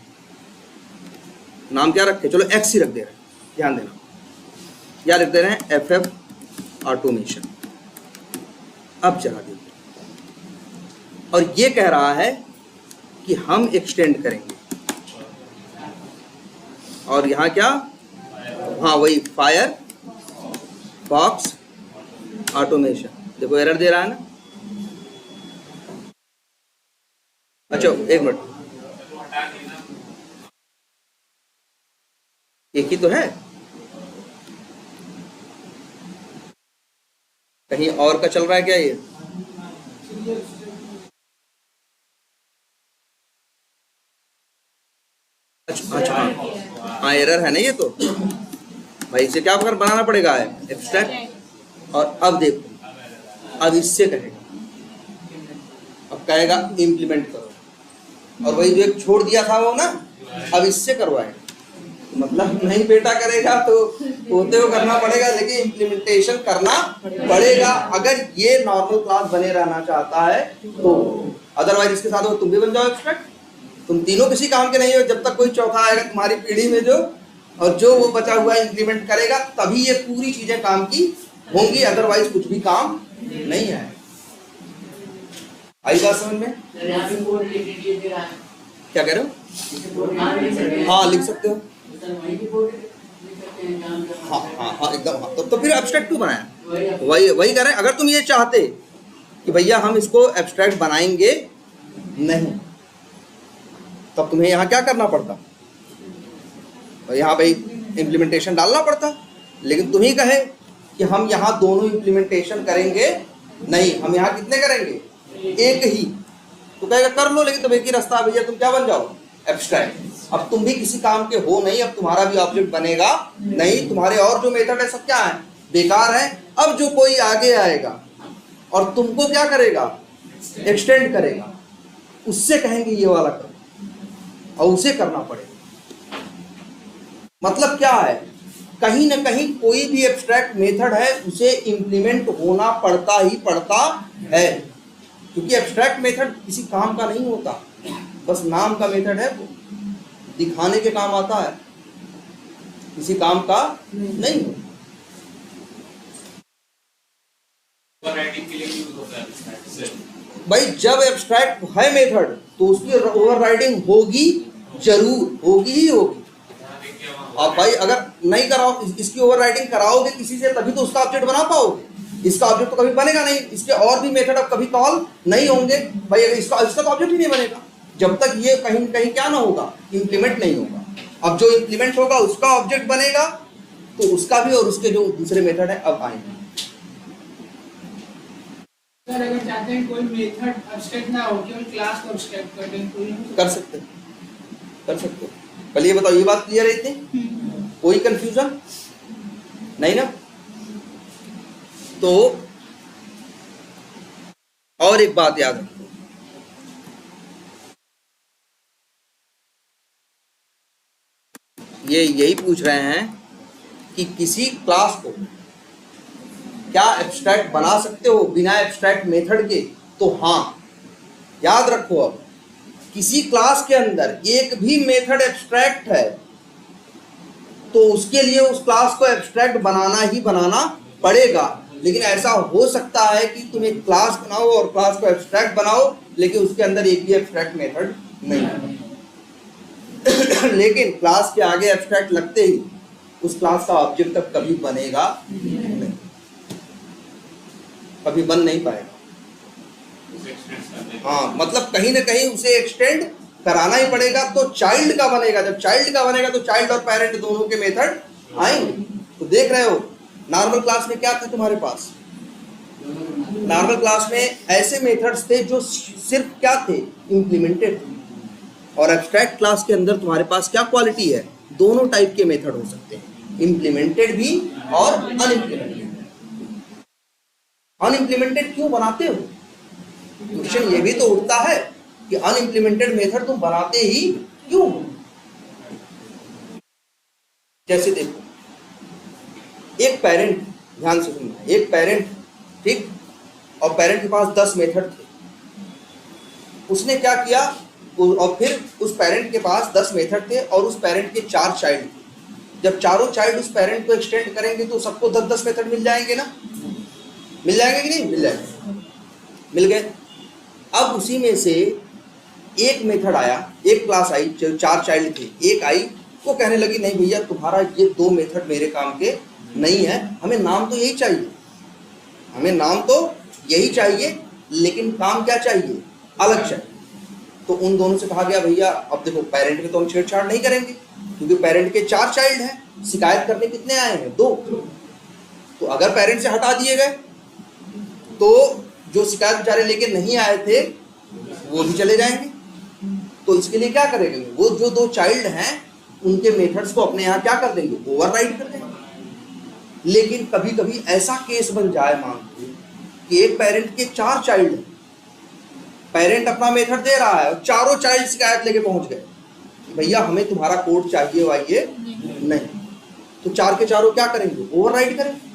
नाम क्या रखे? चलो एक्स ही रख दे रहे हैं। ध्यान देना, या लिख दे रहे हैं FF ऑटोमेशन। अब चला देखिए, और ये कह रहा है कि हम एक्सटेंड करेंगे, और यहाँ क्या, हाँ वही फायर फॉक्स ऑटोमेशन। देखो एरर दे रहा है ना। अच्छा एक मिनट, एक ही तो है, कहीं और का चल रहा है क्या ये? अच्छा हाँ एरर है ना ये तो भाई, इसे क्या कर बनाना पड़ेगा है एब्स्ट्रैक्ट। और अब देखो, अब इससे कहेगा, अब कहेगा इम्प्लीमेंट करो, और वही जो एक छोड़ दिया था वो ना, अब इससे करवाएगा। मतलब नहीं बेटा करेगा तो होते हुए करना पड़ेगा, लेकिन इम्प्लीमेंटेशन करना पड़ेगा अगर ये नॉर्मल क्लास बने रहना चाहता है तो। अदरवाइज इसके साथ तुम भी बन जाओ एब्स्ट्रैक्ट। तुम तीनों किसी काम के नहीं हो जब तक कोई चौथा आएगा तुम्हारी पीढ़ी में जो, और जो वो बचा हुआ इंप्लीमेंट करेगा, तभी ये पूरी चीजें काम की होंगी, अदरवाइज कुछ भी काम नहीं है। आई बात समझ में? क्या कह रहे हो? हाँ लिख सकते हो, हाँ हाँ हाँ एकदम, हाँ तो फिर एब्स्ट्रैक्ट क्यों बनाया? वही कह रहे हैं, अगर तुम ये चाहते कि भैया हम इसको एब्स्ट्रैक्ट बनाएंगे नहीं, तब तुम्हें यहाँ क्या करना पड़ता, तो यहाँ भाई इम्प्लीमेंटेशन डालना पड़ता। लेकिन तुम ही कहे कि हम यहाँ दोनों इम्प्लीमेंटेशन करेंगे नहीं, हम यहाँ कितने करेंगे, एक ही, तो कहेगा कर लो, लेकिन तुम एक ही रास्ता भैया, तुम क्या बन जाओ, एब्स्ट्रैक्ट। अब तुम भी किसी काम के हो नहीं, अब तुम्हारा भी ऑब्जेक्ट बनेगा नहीं, तुम्हारे और जो मेथड है सब क्या है, बेकार है। अब जो कोई आगे आएगा और तुमको क्या करेगा, एक्सटेंड करेगा, उससे कहेंगे ये वाला करो, और उसे करना पड़ेगा। मतलब क्या है, कहीं ना कहीं कोई भी एब्स्ट्रैक्ट मेथड है उसे इंप्लीमेंट होना पड़ता ही पड़ता है, क्योंकि एब्स्ट्रैक्ट मेथड किसी काम का नहीं होता, बस नाम का मेथड है, दिखाने के काम आता है, किसी काम का नहीं होता। भाई जब एब्स्ट्रैक्ट है मेथड तो उसकी ओवरराइडिंग होगी, जरूर होगी ही होगी। आप भाई अगर नहीं कराओ, इसकी ओवरराइडिंग कराओगे किसी से तभी तो उसका ऑब्जेक्ट बना पाओगे, इसका ऑब्जेक्ट तो कभी बनेगा नहीं, इसके और भी मेथड अब कभी कॉल नहीं होंगे भाई, इसका तो ऑब्जेक्ट ही नहीं बनेगा जब तक ये कहीं कहीं क्या ना होगा, इंप्लीमेंट नहीं होगा। अब जो इंप्लीमेंट होगा उसका ऑब्जेक्ट बनेगा, तो उसका भी और उसके जो दूसरे मेथड है अब आएंगे। सर अगर चाहते हैं कोई मेथड एब्स्ट्रैक्ट ना हो, केवल क्लास को एब्स्ट्रैक्ट कर दें, कर सकते हो। कल ये बताओ, ये बात क्लियर है इतनी, कोई कंफ्यूजन नहीं ना? तो और एक बात याद रखो, ये यही पूछ रहे हैं कि किसी क्लास को क्या एब्स्ट्रैक्ट बना सकते हो बिना एब्स्ट्रैक्ट मेथड के? तो हाँ याद रखो, अब किसी क्लास के अंदर एक भी मेथड एब्स्ट्रैक्ट है तो उसके लिए उस क्लास को एब्स्ट्रैक्ट बनाना ही बनाना पड़ेगा। लेकिन ऐसा हो सकता है कि तुम एक क्लास बनाओ और क्लास को एब्स्ट्रैक्ट बनाओ, लेकिन उसके अंदर एक भी एब्स्ट्रैक्ट मेथड नहीं है। लेकिन क्लास के आगे एब्स्ट्रैक्ट लगते ही उस क्लास का ऑब्जेक्ट तक कभी बनेगा नहीं, कभी बन नहीं पाएगा। हाँ मतलब कहीं ना कहीं उसे एक्सटेंड कराना ही पड़ेगा, तो चाइल्ड का बनेगा। जब चाइल्ड का बनेगा तो चाइल्ड और पेरेंट दोनों के मेथड आएंगे। तो देख रहे हो नॉर्मल क्लास में क्या था तुम्हारे पास, नॉर्मल क्लास में ऐसे मेथड्स थे जो सिर्फ क्या थे, इंप्लीमेंटेड थे। और एब्स्ट्रैक्ट क्लास के अंदर तुम्हारे पास क्या क्वालिटी है, दोनों टाइप के मेथड हो सकते हैं, इंप्लीमेंटेड भी और अनइम्प्लीमेंटेड। अनइम्प्लीमेंटेड क्यों बनाते हो? क्वेश्चन ये भी तो उठता है कि अनइम्प्लीमेंटेड मेथड तुम बनाते ही क्यों? जैसे देखो, एक पेरेंट, ध्यान से सुनना, एक पेरेंट ठीक, और पेरेंट के पास 10 मेथड थे। उसने क्या किया, और फिर उस पेरेंट के पास 10 मेथड थे और उस पेरेंट के 4 चाइल्ड थे। जब चारों चाइल्ड उस पेरेंट को एक्सटेंड करेंगे तो सबको 10-10 मेथड मिल जाएंगे ना, मिल जाएंगे कि नहीं, मिल जाएंगे, मिल गए। अब उसी में से एक मेथड आया, एक क्लास आई, 4 चाइल्ड थे, एक आई, वो कहने लगी नहीं भैया तुम्हारा ये 2 मेथड मेरे काम के नहीं है, हमें नाम तो यही चाहिए, हमें नाम तो यही चाहिए, लेकिन काम क्या चाहिए, अलग चाहिए। तो उन दोनों से कहा गया भैया अब देखो पेरेंट में तो हम छेड़छाड़ नहीं करेंगे, क्योंकि पेरेंट के 4 चाइल्ड हैं, शिकायत करने कितने आए हैं, 2। तो अगर पेरेंट से हटा दिए गए तो जो शिकायत बेचारे लेके नहीं आए थे वो भी चले जाएंगे। तो इसके लिए क्या करेंगे, वो जो 2 चाइल्ड हैं उनके मेथड्स को अपने यहाँ क्या कर देंगे, ओवरराइड कर देंगे। लेकिन कभी कभी ऐसा केस बन जाए, मान लो कि एक पेरेंट के 4 चाइल्ड हैं, पेरेंट अपना मेथड दे रहा है और चारों चाइल्ड शिकायत लेके पहुंच गए, भैया हमें तुम्हारा कोड चाहिए वाइए नहीं, तो 4 के चारों क्या करेंगे, ओवरराइड करेंगे।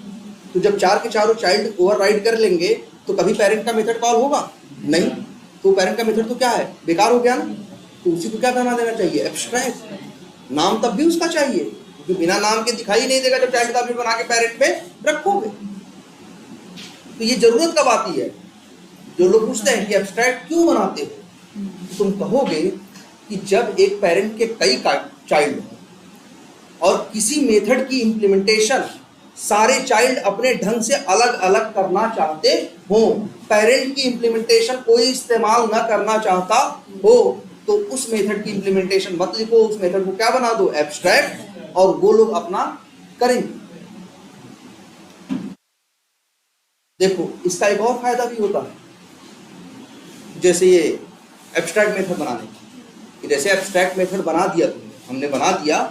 तो जब 4 के चारों चाइल्ड ओवरराइड कर लेंगे तो कभी पेरेंट का मेथड कॉल होगा नहीं, तो पेरेंट का मेथड तो क्या है, बेकार हो गया ना। तो उसी को क्या बना देना चाहिए, एब्स्ट्रैक्ट। नाम तब भी उसका चाहिए, क्योंकि बिना नाम के दिखाई नहीं देगा जब चाइल्ड का भी बना के पेरेंट पे रखोगे। तो ये जरूरत कब आती है, जो लोग पूछते हैं कि एब्स्ट्रैक्ट क्यों बनाते हो, तुम कहोगे कि जब एक पेरेंट के कई चाइल्ड हो और किसी मेथड की इम्प्लीमेंटेशन सारे चाइल्ड अपने ढंग से अलग अलग करना चाहते हो, पेरेंट की इम्प्लीमेंटेशन कोई इस्तेमाल ना करना चाहता हो, तो उस मेथड की इम्प्लीमेंटेशन मत लिखो, उस मेथड को क्या बना दो, एब्स्ट्रैक्ट, और वो लोग अपना करेंगे। देखो इसका एक और फायदा भी होता है, जैसे ये एब्स्ट्रैक्ट मेथड बनाने की, जैसे एब्स्ट्रैक्ट मेथड बना दिया तुमने, हमने बना दिया,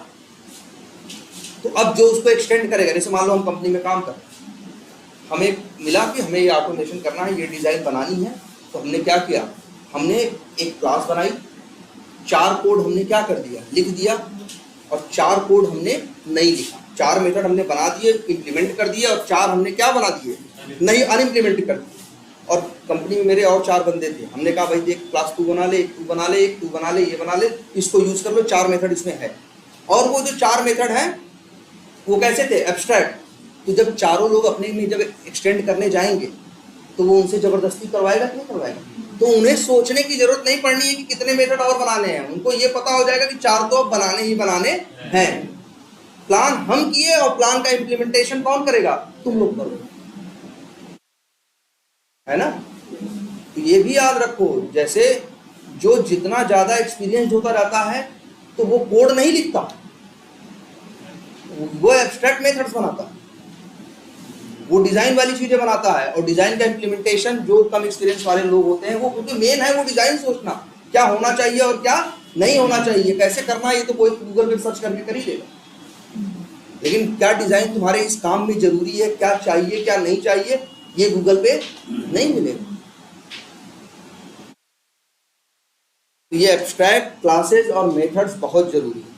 तो अब जो उसको एक्सटेंड करेगा, जैसे मान लो हम कंपनी में काम कर रहे हैं, हमें मिला कि हमें ये ऑटोमेशन करना है, ये डिजाइन बनानी है, तो हमने क्या किया, हमने एक क्लास बनाई, 4 कोड हमने क्या कर दिया, लिख दिया, और 4 कोड हमने नहीं लिखा, 4 मेथड हमने बना दिए, इम्प्लीमेंट कर दिए, और 4 हमने क्या बना दिए, नहीं अनइम्प्लीमेंट कर दिए। और कंपनी में मेरे और 4 बंदे थे, हमने कहा भाई देख क्लास 2 बना ले, एक तू बना ले, एक तू बना ले, ये बना ले, इसको यूज कर लो, 4 मेथड इसमें है। और वो जो 4 मेथड हैं वो कैसे थे, एब्स्ट्रैक्ट। तो जब चारों लोग अपने में जब एक्सटेंड करने जाएंगे तो वो उनसे जबरदस्ती करवाएगा कि नहीं करवाएगा, तो उन्हें सोचने की जरूरत नहीं पड़नी है कि कितने मेथड और बनाने हैं, उनको ये पता हो जाएगा कि 4 तो अब बनाने ही बनाने हैं। प्लान हम किए और प्लान का इम्प्लीमेंटेशन कौन करेगा, तुम लोग करो, है ना। तो ये भी याद रखो, जैसे जो जितना ज्यादा एक्सपीरियंस होता जाता है तो वो कोड नहीं लिखता, वो एब्स्ट्रैक्ट मेथड्स बनाता है, वो डिजाइन वाली चीजें बनाता है, और डिजाइन का इम्प्लीमेंटेशन जो कम एक्सपीरियंस वाले लोग होते हैं वो, क्योंकि मेन है वो डिजाइन सोचना, क्या होना चाहिए और क्या नहीं होना चाहिए, कैसे करना है, ये तो कोई गूगल पे सर्च करके कर ही देगा, लेकिन क्या डिजाइन तुम्हारे इस काम में जरूरी है, क्या चाहिए क्या नहीं चाहिए, ये गूगल पे नहीं मिलेगा। तो ये एब्स्ट्रैक्ट क्लासेस और मेथड्स बहुत जरूरी है।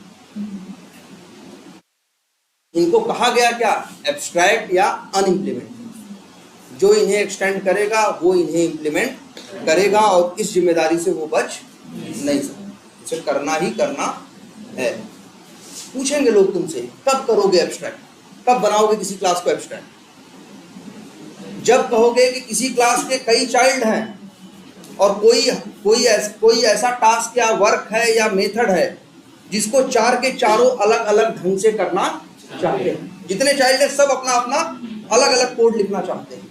इनको कहा गया क्या, एब्स्ट्रैक्ट या अनइम्प्लीमेंट। जो इन्हें एक्सटेंड करेगा वो इन्हें इम्प्लीमेंट करेगा, और इस जिम्मेदारी से वो बच नहीं सकता, इसे करना ही करना है। पूछेंगे लोग तुमसे कब करोगे एब्स्ट्रैक्ट, कब बनाओगे किसी क्लास को एब्स्ट्रैक्ट, जब कहोगे कि किसी क्लास के कई चाइल्ड हैं और कोई ऐसा टास्क या वर्क है या मेथड है जिसको 4 के चारों अलग अलग ढंग से करना चाहते हैं, जितने चाइल्ड है सब अपना अपना अलग अलग कोड लिखना चाहते हैं,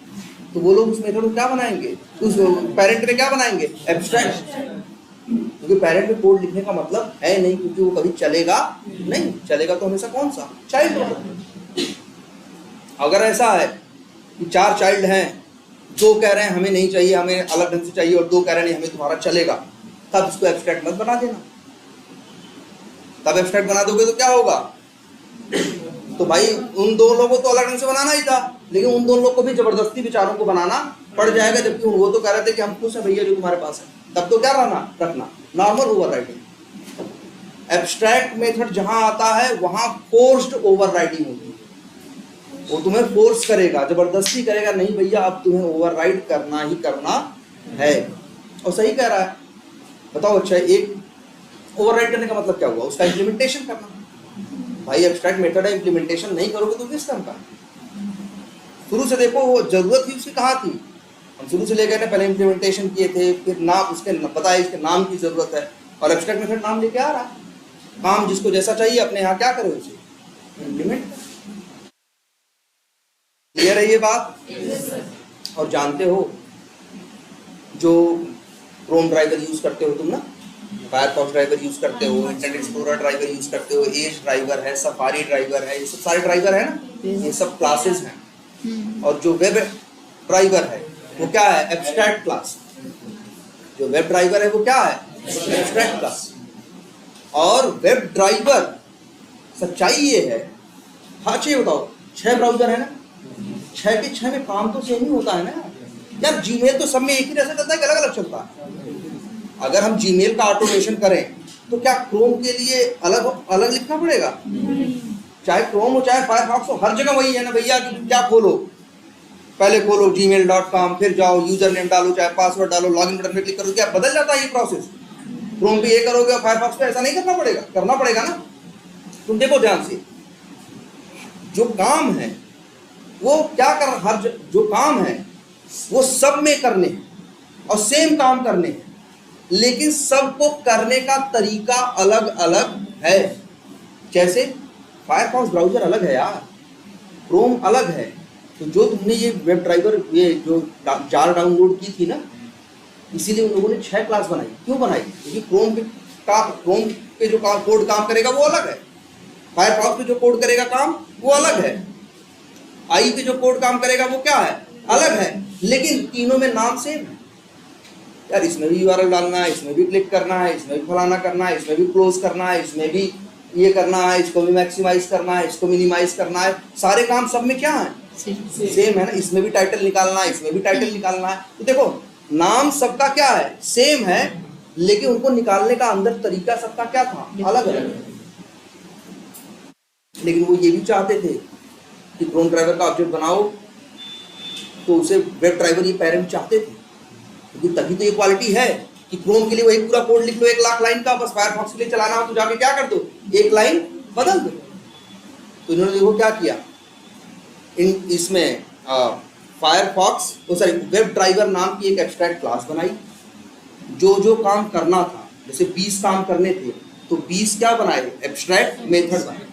तो वो लोग उस मेथड को क्या बनाएंगे, उस पेरेंट में क्या बनाएंगे, एब्स्ट्रैक्ट। क्योंकि पेरेंट में कोड लिखने का मतलब है नहीं, क्योंकि वो कभी चलेगा नहीं, चलेगा तो हमेशा कौन सा, चाइल्ड होगा। अगर ऐसा है कि 4 चाइल्ड हैं, 2 कह रहे हैं हमें नहीं चाहिए, हमें अलग ढंग से चाहिए, और 2 कह रहे हैं नहीं हमें तुम्हारा चलेगा, तब इसको एब्स्ट्रैक्ट मत बना देना। तब एब्स्ट्रैक्ट बना दोगे तो क्या होगा, तो भाई उन 2 लोगों को तो अलग ढंग से बनाना ही था, लेकिन उन 2 लोग को भी जबरदस्ती बेचारों को बनाना पड़ जाएगा, जबकि वो तो कह रहे थे कि हम खुश हैं भैया जो तुम्हारे पास है, तब तो क्या रखना नॉर्मल ओवरराइडिंग। एब्स्ट्रैक्ट मेथड जहां आता है वहां फोर्स्ड ओवरराइडिंग होती है, वो तुम्हें फोर्स करेगा, जबरदस्ती करेगा, नहीं भैया अब तुम्हें ओवरराइड करना ही करना है। और सही कह रहा है, बताओ अच्छा, एक ओवरराइड करने का मतलब क्या हुआ, उसका इम्प्लीमेंटेशन करना। भाई एब्स्ट्रैक्ट मेथड है, इम्प्लीमेंटेशन नहीं करोगे तो किस काम का? शुरू से देखो वो जरूरत ही उसकी कहाँ थी, हम शुरू से लेकर पहले इम्प्लीमेंटेशन किए थे, फिर नाम उसके पता है इसके नाम की जरूरत है, और एब्स्ट्रैक्ट मेथड नाम लेके आ रहा है। काम जिसको जैसा चाहिए अपने यहाँ क्या करो उसे इम्प्लीमेंट। क्लियर है ये बात? और जानते हो जो क्रोम ड्राइवर यूज करते हो तुम ना, फायरफॉक्स ड्राइवर यूज करते हो, इंटरनेट एक्सप्लोरर ड्राइवर यूज करते हो, एज ड्राइवर है, सफारी ड्राइवर है, ये सब सारे ड्राइवर है ना, ये सब क्लासेस हैं। और जो वेब ड्राइवर है वो क्या है? Abstract class. जो वेब ड्राइवर है वो क्या है? Abstract class. और वेब ड्राइवर सच्चाई ये है, हाँ चाहिए बताओ 6 ब्राउजर है ना, 6 के 6 में काम तो सेम ही होता है ना यार। जीमेल तो सब में एक ही जैसा चलता है कि अलग अलग चलता है? अगर हम जीमेल का ऑटोमेशन करें तो क्या क्रोम के लिए अलग अलग लिखना पड़ेगा? चाहे क्रोम हो चाहे फायरफॉक्स हो, हर जगह वही है ना भैया कि तुम क्या खोलो, पहले खोलो gmail.com, फिर जाओ यूजर नेम डालो, चाहे पासवर्ड डालो, लॉगिन बटन पे क्लिक करो, क्या बदल जाता है ये प्रोसेस? क्रोम पे ये करोगे और फायरफॉक्स पे ऐसा नहीं करना पड़ेगा? करना पड़ेगा ना। तुम देखो ध्यान से, जो काम है वो क्या कर, हर जो काम है वो सब में करने हैं और सेम काम करने हैं, लेकिन सबको करने का तरीका अलग अलग है। जैसे फायरफॉक्स ब्राउजर अलग है यार, क्रोम अलग है। तो जो तुमने ये वेब ड्राइवर ये जो जार डाउनलोड की थी ना, इसीलिए उन लोगों ने 6 क्लास बनाई। क्यों बनाई? क्योंकि क्रोम पे जो कोड काम करेगा वो अलग है, फायरफॉक्स पे जो कोड करेगा काम वो अलग है, आई पे जो कोड काम करेगा वो क्या है? अलग है, लेकिन तीनों में नाम सेम है यार। इसमें भी यूआरएल डालना है, इसमें भी क्लिक करना है, इसमें भी फलाना करना है, इसमें भी क्लोज करना है, इसमें भी ये करना है, इसको भी मैक्सिमाइज करना है, इसको मिनिमाइज करना है, सारे काम सब में क्या है? सेम है ना। इसमें भी टाइटल निकालना है, इसमें भी टाइटल निकालना है। तो देखो नाम सबका क्या है? सेम है, लेकिन उनको निकालने का अंदर तरीका सबका क्या था? अलग अलग। लेकिन वो ये भी चाहते थे कि क्रोम ड्राइवर का ऑब्जेक्ट बनाओ, तो उसे वेब ड्राइवर ये पेरेंट चाहते थे, क्योंकि तभी तो ये क्वालिटी है कि क्रोम के लिए वही पूरा कोड लिख लो 1 लाख लाइन का, बस फायरफॉक्स के लिए चलाना हो तो जाके क्या कर दो, 1 लाइन बदल दो। तो इन्होंने देखो क्या किया, इसमें फायरफॉक्स सॉरी वेब ड्राइवर नाम की एक एब्स्ट्रैक्ट क्लास बनाई। जो जो काम करना था, जैसे 20 काम करने थे तो 20 क्या बनाए? एब्स्ट्रैक्ट मेथड बनाए।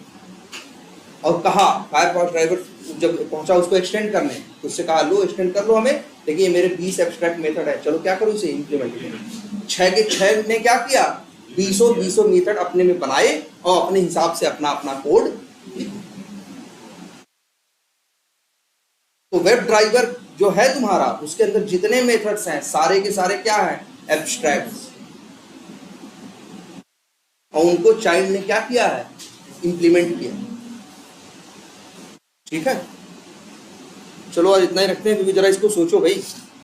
और कहा फायरफॉक्स ड्राइवर जब पहुंचा उसको एक्सटेंड करने, तो उससे कहा लो एक्सटेंड कर लो हमें, देखिए मेरे 20 एब्स्ट्रैक्ट मेथड है, चलो क्या करो इसे इम्प्लीमेंट करो। 6 के 6 ने क्या किया? 20 मेथड अपने में बनाए और अपने हिसाब से अपना अपना कोड। तो वेब ड्राइवर जो है तुम्हारा, उसके अंदर जितने मेथड्स हैं सारे के सारे क्या हैं? एब्स्ट्रैक्ट्स। और उनको चाइल्ड ने क्या किया है? इंप्लीमेंट किया। ठीक है, चलो आज इतना ही रखते हैं, क्योंकि जरा इसको सोचो भाई।